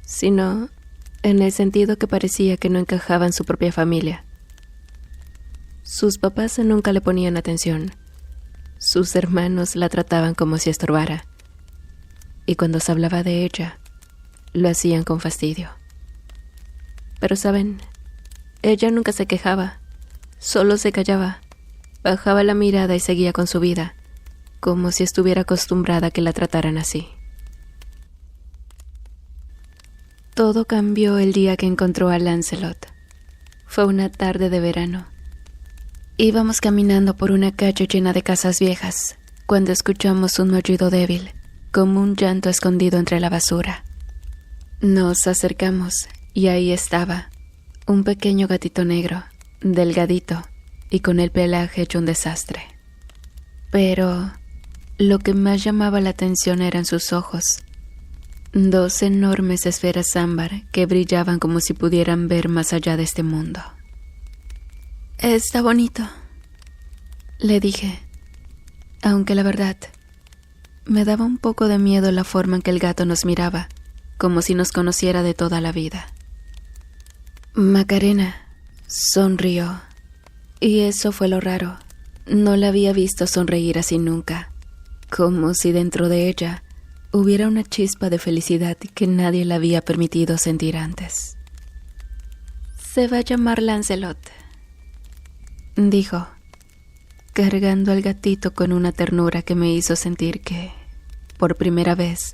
sino en el sentido que parecía que no encajaba en su propia familia. Sus papás nunca le ponían atención, sus hermanos la trataban como si estorbara, y cuando se hablaba de ella, lo hacían con fastidio. Pero saben, ella nunca se quejaba, solo se callaba, bajaba la mirada y seguía con su vida, como si estuviera acostumbrada a que la trataran así. Todo cambió el día que encontró a Lancelot. Fue una tarde de verano. Íbamos caminando por una calle llena de casas viejas, cuando escuchamos un maullido débil, como un llanto escondido entre la basura. Nos acercamos y ahí estaba, un pequeño gatito negro, delgadito y con el pelaje hecho un desastre. Pero lo que más llamaba la atención eran sus ojos. 2 enormes esferas ámbar que brillaban como si pudieran ver más allá de este mundo. «Está bonito», le dije, aunque la verdad, me daba un poco de miedo la forma en que el gato nos miraba, como si nos conociera de toda la vida. Macarena sonrió, y eso fue lo raro. No la había visto sonreír así nunca, como si dentro de ella hubiera una chispa de felicidad que nadie le había permitido sentir antes. «Se va a llamar Lancelot», dijo, cargando al gatito con una ternura que me hizo sentir que, por primera vez,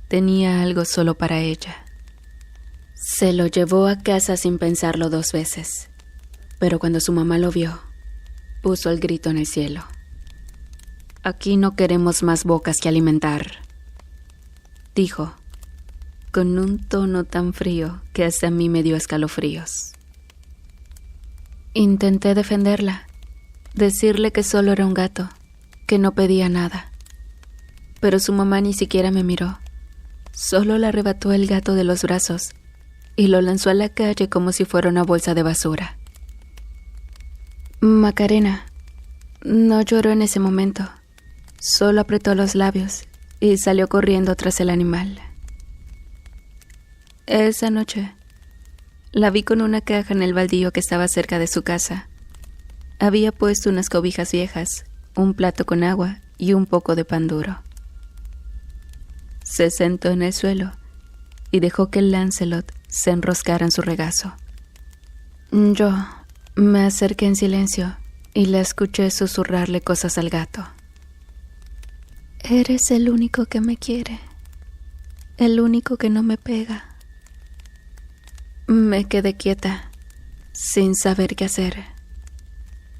tenía algo solo para ella. Se lo llevó a casa sin pensarlo 2 veces, pero cuando su mamá lo vio, puso el grito en el cielo. «Aquí no queremos más bocas que alimentar», dijo, con un tono tan frío que hasta a mí me dio escalofríos. Intenté defenderla, decirle que solo era un gato, que no pedía nada, pero su mamá ni siquiera me miró. Solo le arrebató el gato de los brazos y lo lanzó a la calle como si fuera una bolsa de basura. Macarena no lloró en ese momento, solo apretó los labios y salió corriendo tras el animal. Esa noche la vi con una caja en el baldío que estaba cerca de su casa. Había puesto unas cobijas viejas, un plato con agua y un poco de pan duro. Se sentó en el suelo y dejó que Lancelot se enroscara en su regazo. Yo me acerqué en silencio y la escuché susurrarle cosas al gato. «Eres el único que me quiere, el único que no me pega». Me quedé quieta, sin saber qué hacer.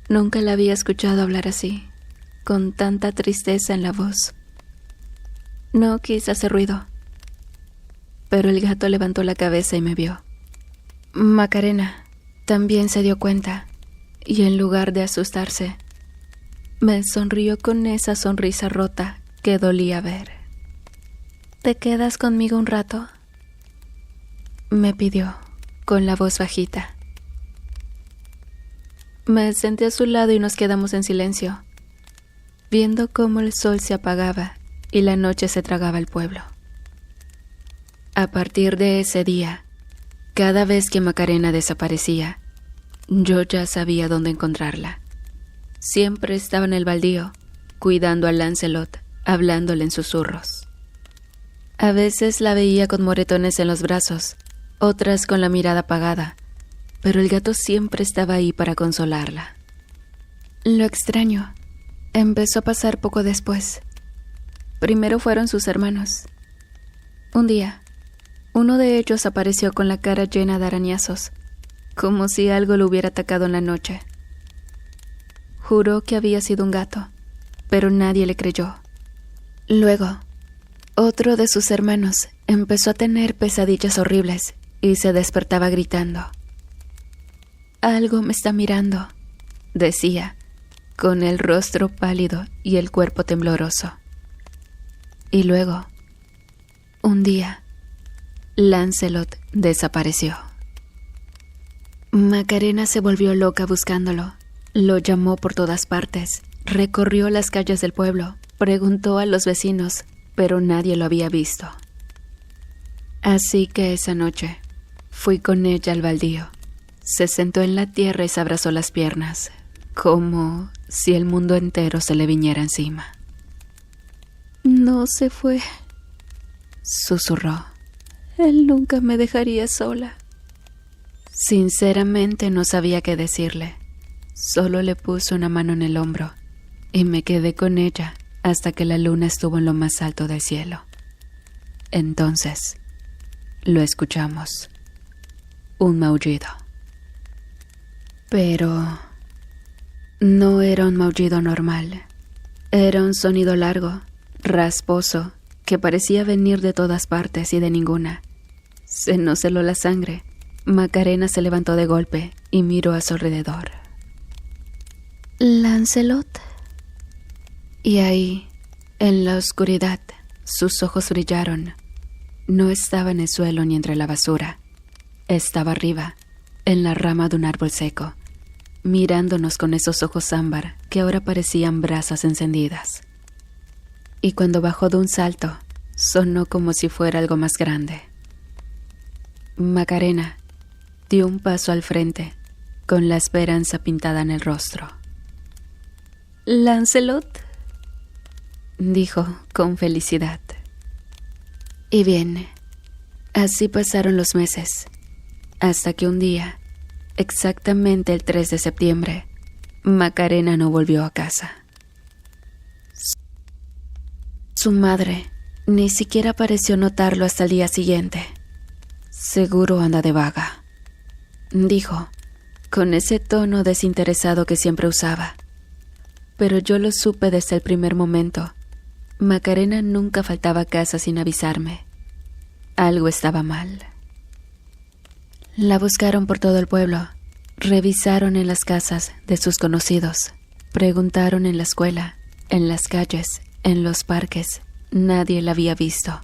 Nunca la había escuchado hablar así, con tanta tristeza en la voz. No quise hacer ruido, pero el gato levantó la cabeza y me vio. Macarena también se dio cuenta, y en lugar de asustarse, me sonrió con esa sonrisa rota que dolía ver. ¿Te quedas conmigo un rato?, me pidió, con la voz bajita. Me senté a su lado y nos quedamos en silencio, viendo cómo el sol se apagaba y la noche se tragaba el pueblo. A partir de ese día, cada vez que Macarena desaparecía, yo ya sabía dónde encontrarla. Siempre estaba en el baldío, cuidando a Lancelot, hablándole en susurros. A veces la veía con moretones en los brazos, otras con la mirada apagada, pero el gato siempre estaba ahí para consolarla. Lo extraño empezó a pasar poco después. Primero fueron sus hermanos. Un día, uno de ellos apareció con la cara llena de arañazos, como si algo lo hubiera atacado en la noche. Juró que había sido un gato, pero nadie le creyó. Luego, otro de sus hermanos empezó a tener pesadillas horribles y se despertaba gritando. «Algo me está mirando», decía, con el rostro pálido y el cuerpo tembloroso. Y luego, un día, Lancelot desapareció. Macarena se volvió loca buscándolo. Lo llamó por todas partes, recorrió las calles del pueblo, preguntó a los vecinos, pero nadie lo había visto. Así que esa noche fui con ella al baldío. Se sentó en la tierra y se abrazó las piernas, como si el mundo entero se le viniera encima. «No se fue», susurró. «Él nunca me dejaría sola». Sinceramente no sabía qué decirle. Solo le puse una mano en el hombro y me quedé con ella hasta que la luna estuvo en lo más alto del cielo. Entonces, lo escuchamos. Un maullido. Pero no era un maullido normal. Era un sonido largo, rasposo, que parecía venir de todas partes y de ninguna. Se nos heló la sangre. Macarena se levantó de golpe y miró a su alrededor. «Lancelot». Y ahí, en la oscuridad, sus ojos brillaron. No estaba en el suelo ni entre la basura. Estaba arriba, en la rama de un árbol seco, mirándonos con esos ojos ámbar que ahora parecían brasas encendidas. Y cuando bajó de un salto, sonó como si fuera algo más grande. Macarena dio un paso al frente, con la esperanza pintada en el rostro. «Lancelot», dijo con felicidad. Y bien, así pasaron los meses, hasta que un día, exactamente el 3 de septiembre, Macarena no volvió a casa. Su madre ni siquiera pareció notarlo hasta el día siguiente. «Seguro anda de vaga», dijo, con ese tono desinteresado que siempre usaba. Pero yo lo supe desde el primer momento. Macarena nunca faltaba a casa sin avisarme. Algo estaba mal. La buscaron por todo el pueblo. Revisaron en las casas de sus conocidos. Preguntaron en la escuela, en las calles, en los parques. Nadie la había visto.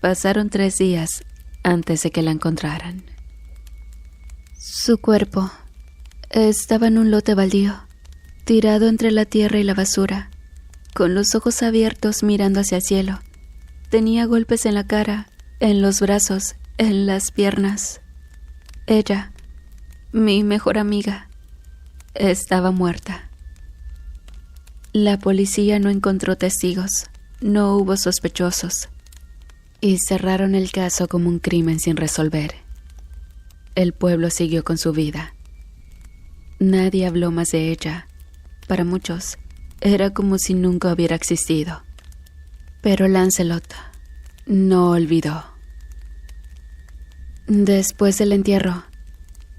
Pasaron 3 días antes de que la encontraran. Su cuerpo estaba en un lote baldío, tirado entre la tierra y la basura, con los ojos abiertos mirando hacia el cielo. Tenía golpes en la cara, en los brazos, en las piernas. Ella, mi mejor amiga, estaba muerta. La policía no encontró testigos, no hubo sospechosos, y cerraron el caso como un crimen sin resolver. El pueblo siguió con su vida. Nadie habló más de ella. Para muchos, era como si nunca hubiera existido. Pero Lancelot no olvidó. Después del entierro,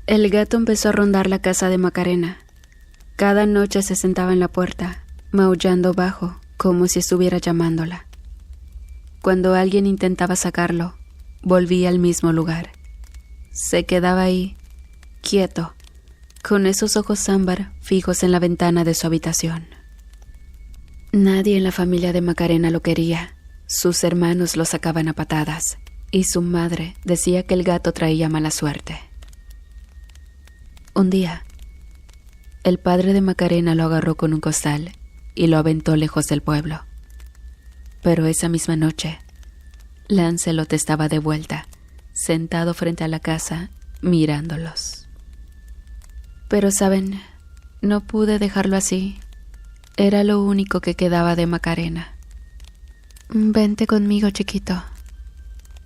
El gato empezó a rondar la casa de Macarena. Cada noche se sentaba en la puerta, maullando bajo, como si estuviera llamándola. Cuando alguien intentaba sacarlo, volvía al mismo lugar. Se quedaba ahí, quieto, con esos ojos ámbar fijos en la ventana de su habitación. Nadie en la familia de Macarena lo quería. Sus hermanos lo sacaban a patadas, y su madre decía que el gato traía mala suerte. Un día, el padre de Macarena lo agarró con un costal y lo aventó lejos del pueblo. Pero esa misma noche, Lancelot estaba de vuelta, sentado frente a la casa, mirándolos. Pero, ¿saben? No pude dejarlo así. Era lo único que quedaba de Macarena. «Vente conmigo, chiquito»,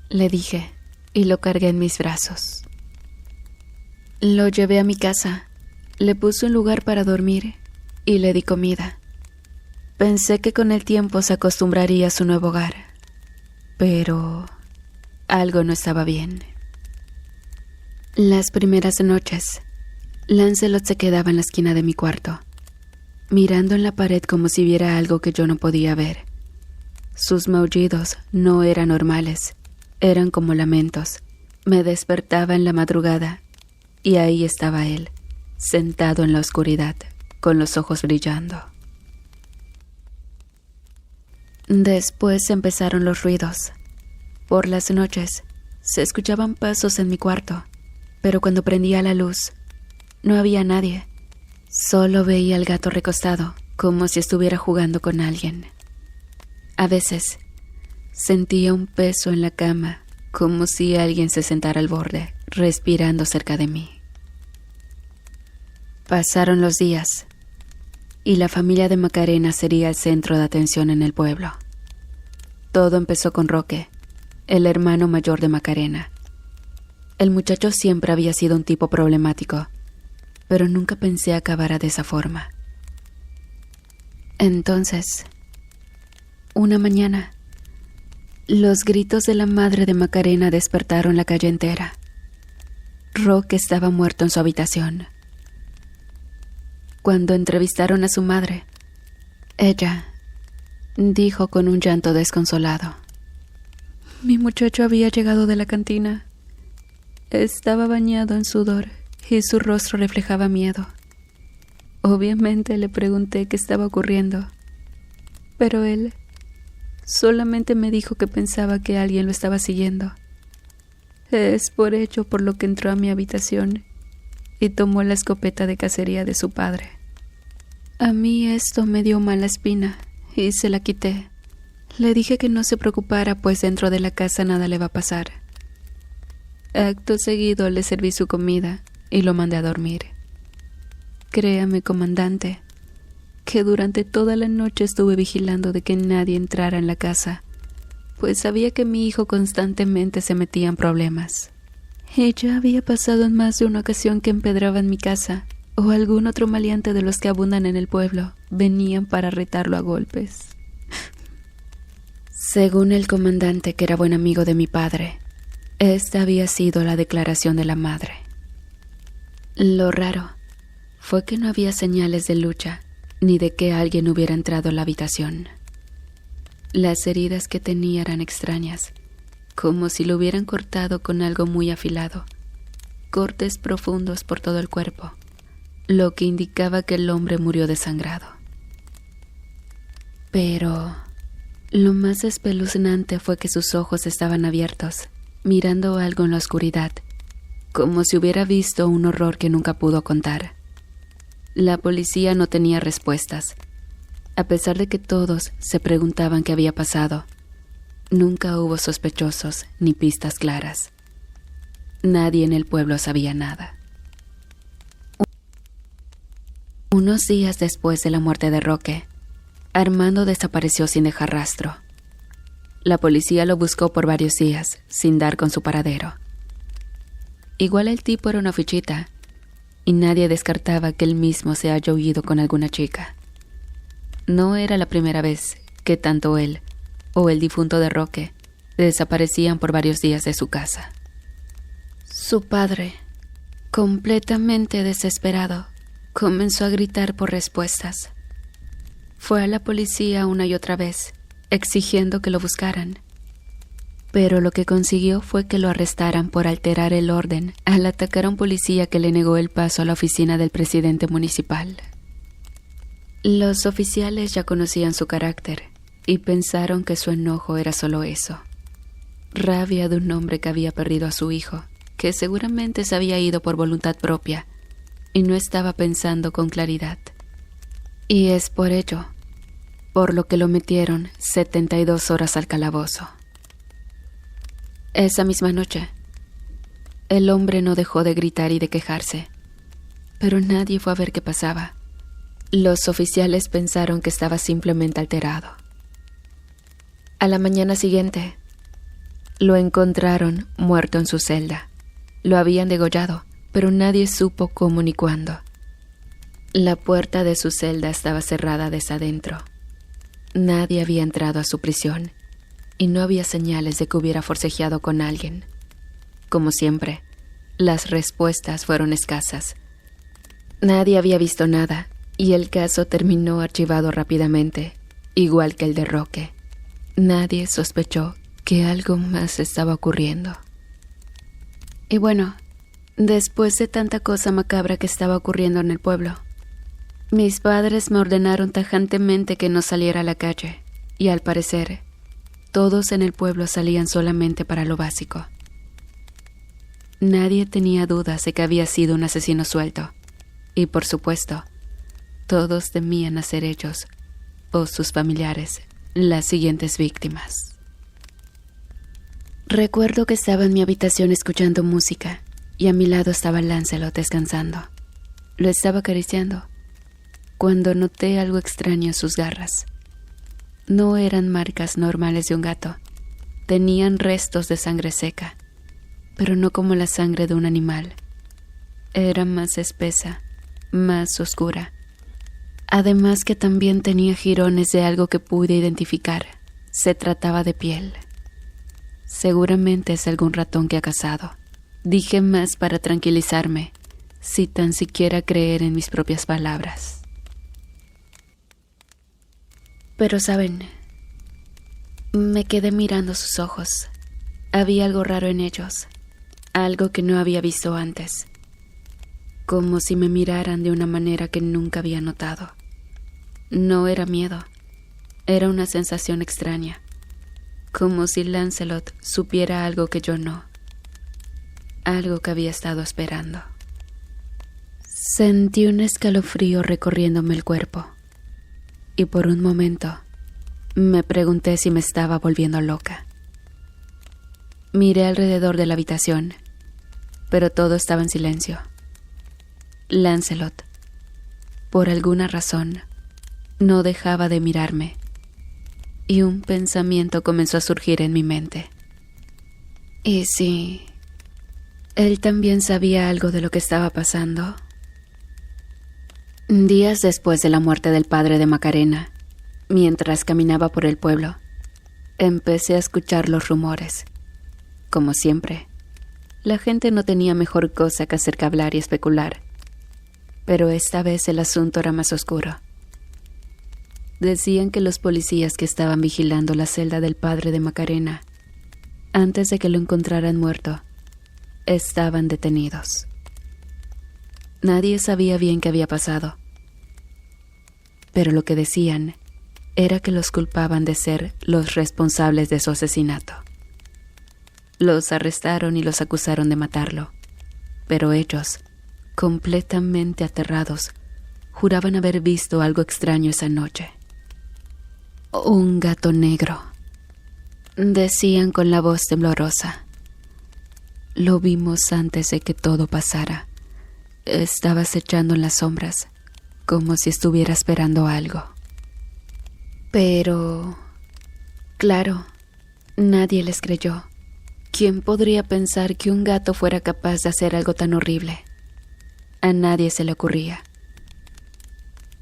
le dije, y lo cargué en mis brazos. Lo llevé a mi casa, le puse un lugar para dormir y le di comida. Pensé que con el tiempo se acostumbraría a su nuevo hogar, pero algo no estaba bien. Las primeras noches, Lancelot se quedaba en la esquina de mi cuarto, mirando en la pared como si viera algo que yo no podía ver. Sus maullidos no eran normales, eran como lamentos. Me despertaba en la madrugada y ahí estaba él, sentado en la oscuridad, con los ojos brillando. Después empezaron los ruidos. Por las noches se escuchaban pasos en mi cuarto, pero cuando prendía la luz no había nadie. Solo veía al gato recostado, como si estuviera jugando con alguien. A veces sentía un peso en la cama, como si alguien se sentara al borde, respirando cerca de mí. Pasaron los días, y la familia de Macarena sería el centro de atención en el pueblo. Todo empezó con Roque, el hermano mayor de Macarena. El muchacho siempre había sido un tipo problemático, pero nunca pensé acabara de esa forma. Entonces, una mañana, los gritos de la madre de Macarena despertaron la calle entera. Roque estaba muerto en su habitación. Cuando entrevistaron a su madre, ella dijo con un llanto desconsolado: «Mi muchacho había llegado de la cantina. Estaba bañado en sudor y su rostro reflejaba miedo. Obviamente le pregunté qué estaba ocurriendo, pero él solamente me dijo que pensaba que alguien lo estaba siguiendo. Es por ello por lo que entró a mi habitación y tomó la escopeta de cacería de su padre. A mí esto me dio mala espina y se la quité. Le dije que no se preocupara, pues dentro de la casa nada le va a pasar. Acto seguido le serví su comida y lo mandé a dormir. Créame, comandante, que durante toda la noche estuve vigilando de que nadie entrara en la casa, pues sabía que mi hijo constantemente se metía en problemas. Y ya había pasado en más de una ocasión que empedraban mi casa, o algún otro maleante de los que abundan en el pueblo venían para retarlo a golpes. Según el comandante, que era buen amigo de mi padre, esta había sido la declaración de la madre. Lo raro fue que no había señales de lucha, ni de que alguien hubiera entrado a la habitación. Las heridas que tenía eran extrañas, como si lo hubieran cortado con algo muy afilado, cortes profundos por todo el cuerpo, lo que indicaba que el hombre murió desangrado. Pero lo más espeluznante fue que sus ojos estaban abiertos, mirando algo en la oscuridad, como si hubiera visto un horror que nunca pudo contar. La policía no tenía respuestas. A pesar de que todos se preguntaban qué había pasado, nunca hubo sospechosos ni pistas claras. Nadie en el pueblo sabía nada. Unos días después de la muerte de Roque, Armando desapareció sin dejar rastro. La policía lo buscó por varios días, sin dar con su paradero. Igual el tipo era una fichita, y nadie descartaba que él mismo se haya huido con alguna chica. No era la primera vez que tanto él o el difunto de Roque desaparecían por varios días de su casa. Su padre Completamente desesperado, comenzó a gritar por respuestas. Fue a la policía una y otra vez, exigiendo que lo buscaran. Pero lo que consiguió fue que lo arrestaran por alterar el orden al atacar a un policía que le negó el paso a la oficina del presidente municipal. Los oficiales ya conocían su carácter y pensaron que su enojo era solo eso. Rabia de un hombre que había perdido a su hijo, que seguramente se había ido por voluntad propia y no estaba pensando con claridad. Y es por ello, por lo que lo metieron 72 horas al calabozo. Esa misma noche, el hombre no dejó de gritar y de quejarse, pero nadie fue a ver qué pasaba. Los oficiales pensaron que estaba simplemente alterado. A la mañana siguiente, lo encontraron muerto en su celda. Lo habían degollado, pero nadie supo cómo ni cuándo. La puerta de su celda estaba cerrada desde adentro. Nadie había entrado a su prisión y no había señales de que hubiera forcejeado con alguien. Como siempre, las respuestas fueron escasas. Nadie había visto nada y el caso terminó archivado rápidamente, igual que el de Roque. Nadie sospechó que algo más estaba ocurriendo. Y bueno, después de tanta cosa macabra que estaba ocurriendo en el pueblo, mis padres me ordenaron tajantemente que no saliera a la calle, y al parecer, todos en el pueblo salían solamente para lo básico. Nadie tenía dudas de que había sido un asesino suelto, y por supuesto, todos temían a ser ellos, o sus familiares, las siguientes víctimas. Recuerdo que estaba en mi habitación escuchando música, y a mi lado estaba Lancelot descansando. Lo estaba acariciando, cuando noté algo extraño en sus garras. No eran marcas normales de un gato, tenían restos de sangre seca, pero no como la sangre de un animal. Era más espesa, más oscura. Además que también tenía jirones de algo que pude identificar. Se trataba de piel. Seguramente es algún ratón que ha cazado. Dije más para tranquilizarme, si tan siquiera creer en mis propias palabras. Pero saben, me quedé mirando sus ojos. Había algo raro en ellos, algo que no había visto antes, como si me miraran de una manera que nunca había notado. No era miedo, era una sensación extraña, como si Lancelot supiera algo que yo no, algo que había estado esperando. Sentí un escalofrío recorriéndome el cuerpo, y por un momento me pregunté si me estaba volviendo loca. Miré alrededor de la habitación, pero todo estaba en silencio. Lancelot, por alguna razón, no dejaba de mirarme, y un pensamiento comenzó a surgir en mi mente. ¿Y si él también sabía algo de lo que estaba pasando? Días después de la muerte del padre de Macarena, mientras caminaba por el pueblo, empecé a escuchar los rumores. Como siempre, la gente no tenía mejor cosa que hacer que hablar y especular, pero esta vez el asunto era más oscuro. Decían que los policías que estaban vigilando la celda del padre de Macarena, antes de que lo encontraran muerto, estaban detenidos. Nadie sabía bien qué había pasado, pero lo que decían era que los culpaban de ser los responsables de su asesinato. Los arrestaron y los acusaron de matarlo, pero ellos, completamente aterrados, juraban haber visto algo extraño esa noche. Un gato negro, decían con la voz temblorosa. Lo vimos antes de que todo pasara. Estaba acechando en las sombras, como si estuviera esperando algo. Pero, claro, nadie les creyó. ¿Quién podría pensar que un gato fuera capaz de hacer algo tan horrible? A nadie se le ocurría.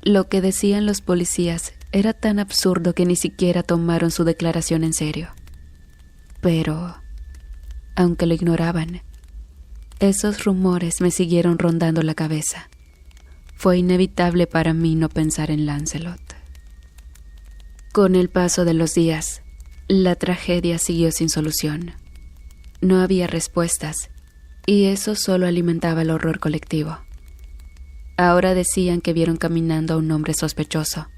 Lo que decían los policías era tan absurdo que ni siquiera tomaron su declaración en serio. Pero, aunque lo ignoraban, Esos rumores me siguieron rondando la cabeza. Fue inevitable para mí no pensar en Lancelot. Con el paso de los días, la tragedia siguió sin solución. No había respuestas, y eso solo alimentaba el horror colectivo. Ahora decían que vieron caminando a un hombre sospechoso,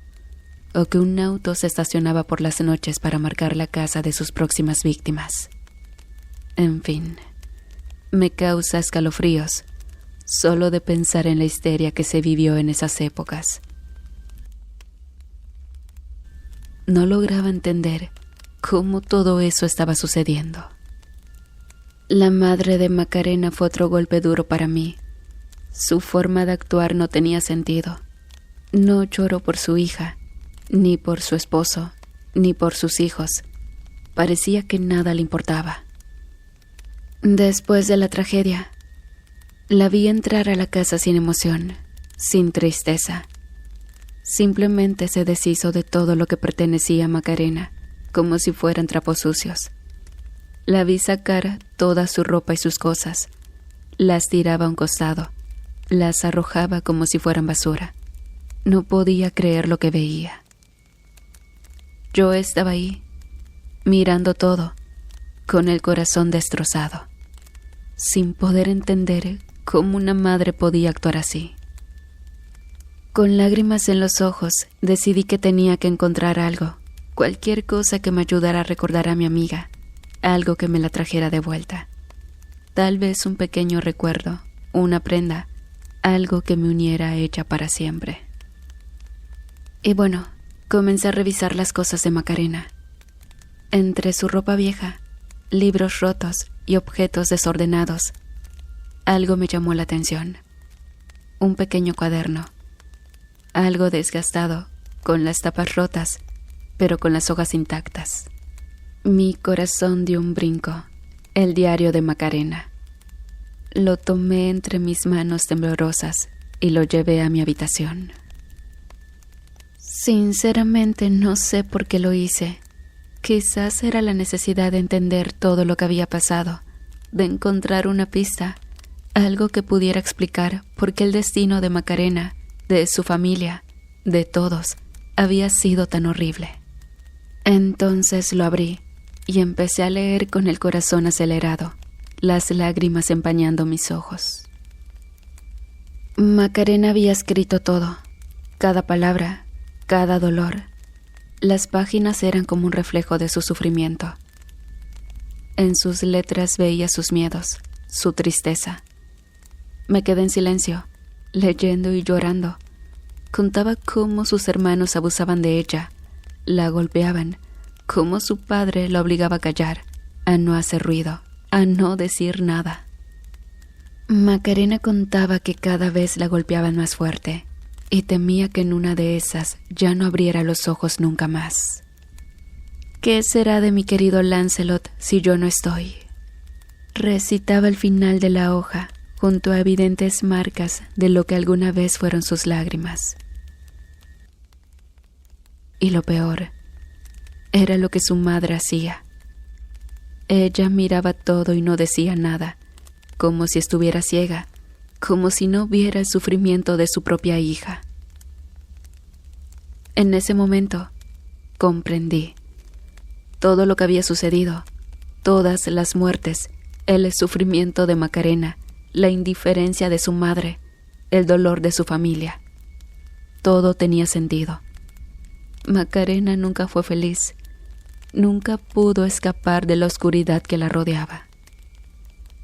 o que un auto se estacionaba por las noches para marcar la casa de sus próximas víctimas. En fin, me causa escalofríos solo de pensar en la histeria que se vivió en esas épocas. No lograba entender cómo todo eso estaba sucediendo. La madre de Macarena fue otro golpe duro para mí. Su forma de actuar no tenía sentido. No lloró por su hija, ni por su esposo, ni por sus hijos. Parecía que nada le importaba. Después de la tragedia, la vi entrar a la casa sin emoción, sin tristeza. Simplemente se deshizo de todo lo que pertenecía a Macarena, como si fueran trapos sucios. La vi sacar toda su ropa y sus cosas. Las tiraba a un costado. Las arrojaba como si fueran basura. No podía creer lo que veía. Yo estaba ahí, mirando todo, con el corazón destrozado, sin poder entender cómo una madre podía actuar así. Con lágrimas en los ojos, decidí que tenía que encontrar algo, cualquier cosa que me ayudara a recordar a mi amiga, algo que me la trajera de vuelta. Tal vez un pequeño recuerdo, una prenda, algo que me uniera a ella para siempre. Y bueno, comencé a revisar las cosas de Macarena. Entre su ropa vieja, libros rotos y objetos desordenados, algo me llamó la atención. Un pequeño cuaderno, algo desgastado, con las tapas rotas, pero con las hojas intactas. Mi corazón dio un brinco. El diario de Macarena. Lo tomé entre mis manos temblorosas y lo llevé a mi habitación. Sinceramente no sé por qué lo hice. Quizás era la necesidad de entender todo lo que había pasado, de encontrar una pista, algo que pudiera explicar por qué el destino de Macarena, de su familia, de todos, había sido tan horrible. Entonces lo abrí y empecé a leer con el corazón acelerado, las lágrimas empañando mis ojos. Macarena había escrito todo, cada palabra, cada dolor. Las páginas eran como un reflejo de su sufrimiento. En sus letras veía sus miedos, su tristeza. Me quedé en silencio, leyendo y llorando. Contaba cómo sus hermanos abusaban de ella, la golpeaban, cómo su padre la obligaba a callar, a no hacer ruido, a no decir nada. Macarena contaba que cada vez la golpeaban más fuerte y temía que en una de esas ya no abriera los ojos nunca más. ¿Qué será de mi querido Lancelot si yo no estoy? Recitaba el final de la hoja, junto a evidentes marcas de lo que alguna vez fueron sus lágrimas. Y lo peor era lo que su madre hacía. Ella miraba todo y no decía nada, como si estuviera ciega, como si no viera el sufrimiento de su propia hija. En ese momento, comprendí todo lo que había sucedido, todas las muertes, el sufrimiento de Macarena, la indiferencia de su madre, el dolor de su familia. Todo tenía sentido. Macarena nunca fue feliz. Nunca pudo escapar de la oscuridad que la rodeaba.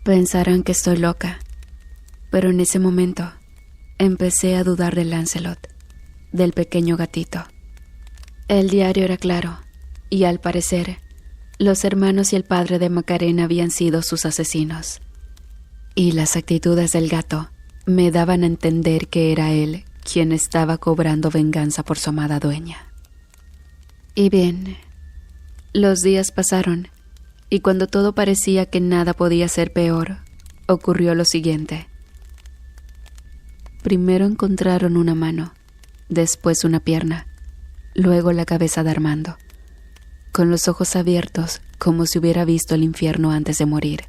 Pensarán que estoy loca, pero en ese momento empecé a dudar de Lancelot, del pequeño gatito. El diario era claro, y al parecer, los hermanos y el padre de Macarena habían sido sus asesinos. Y las actitudes del gato me daban a entender que era él quien estaba cobrando venganza por su amada dueña. Y bien, los días pasaron, y cuando todo parecía que nada podía ser peor, ocurrió lo siguiente. Primero encontraron una mano, después una pierna, luego la cabeza de Armando, con los ojos abiertos como si hubiera visto el infierno antes de morir.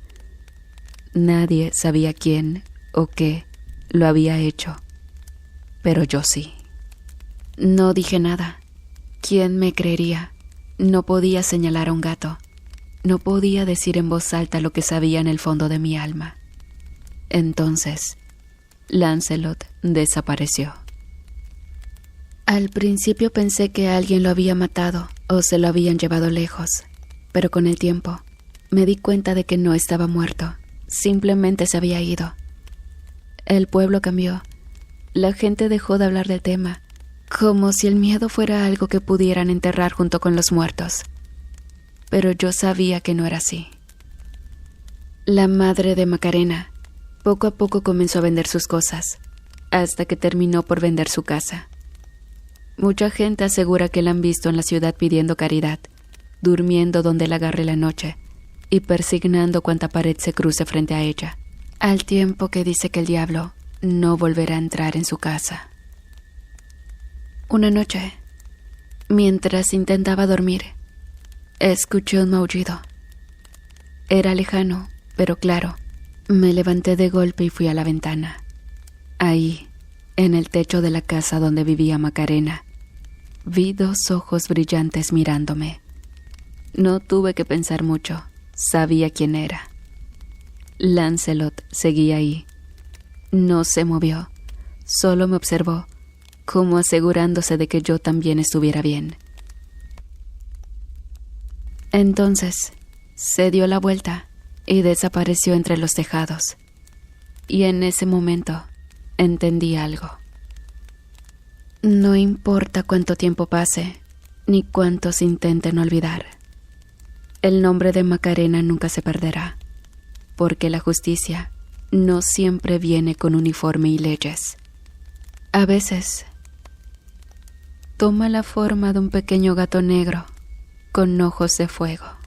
Nadie sabía quién o qué lo había hecho, pero yo sí. No dije nada. ¿Quién me creería? No podía señalar a un gato. No podía decir en voz alta lo que sabía en el fondo de mi alma. Entonces, Lancelot desapareció. Al principio pensé que alguien lo había matado o se lo habían llevado lejos, pero con el tiempo me di cuenta de que no estaba muerto, simplemente se había ido. El pueblo cambió. La gente dejó de hablar del tema, como si el miedo fuera algo que pudieran enterrar junto con los muertos. Pero yo sabía que no era así. La madre de Macarena poco a poco comenzó a vender sus cosas, hasta que terminó por vender su casa. Mucha gente asegura que la han visto en la ciudad pidiendo caridad, durmiendo donde la agarre la noche y persignando cuanta pared se cruce frente a ella, al tiempo que dice que el diablo no volverá a entrar en su casa. Una noche, mientras intentaba dormir, escuché un maullido. Era lejano, pero claro. Me levanté de golpe y fui a la ventana. Ahí, en el techo de la casa donde vivía Macarena, vi 2 ojos brillantes mirándome. No tuve que pensar mucho, sabía quién era. Lancelot seguía ahí. No se movió, solo me observó, como asegurándose de que yo también estuviera bien. Entonces, se dio la vuelta y desapareció entre los tejados. Y en ese momento entendí algo. No importa cuánto tiempo pase, ni cuántos intenten olvidar. El nombre de Macarena nunca se perderá, porque la justicia no siempre viene con uniforme y leyes. A veces toma la forma de un pequeño gato negro con ojos de fuego.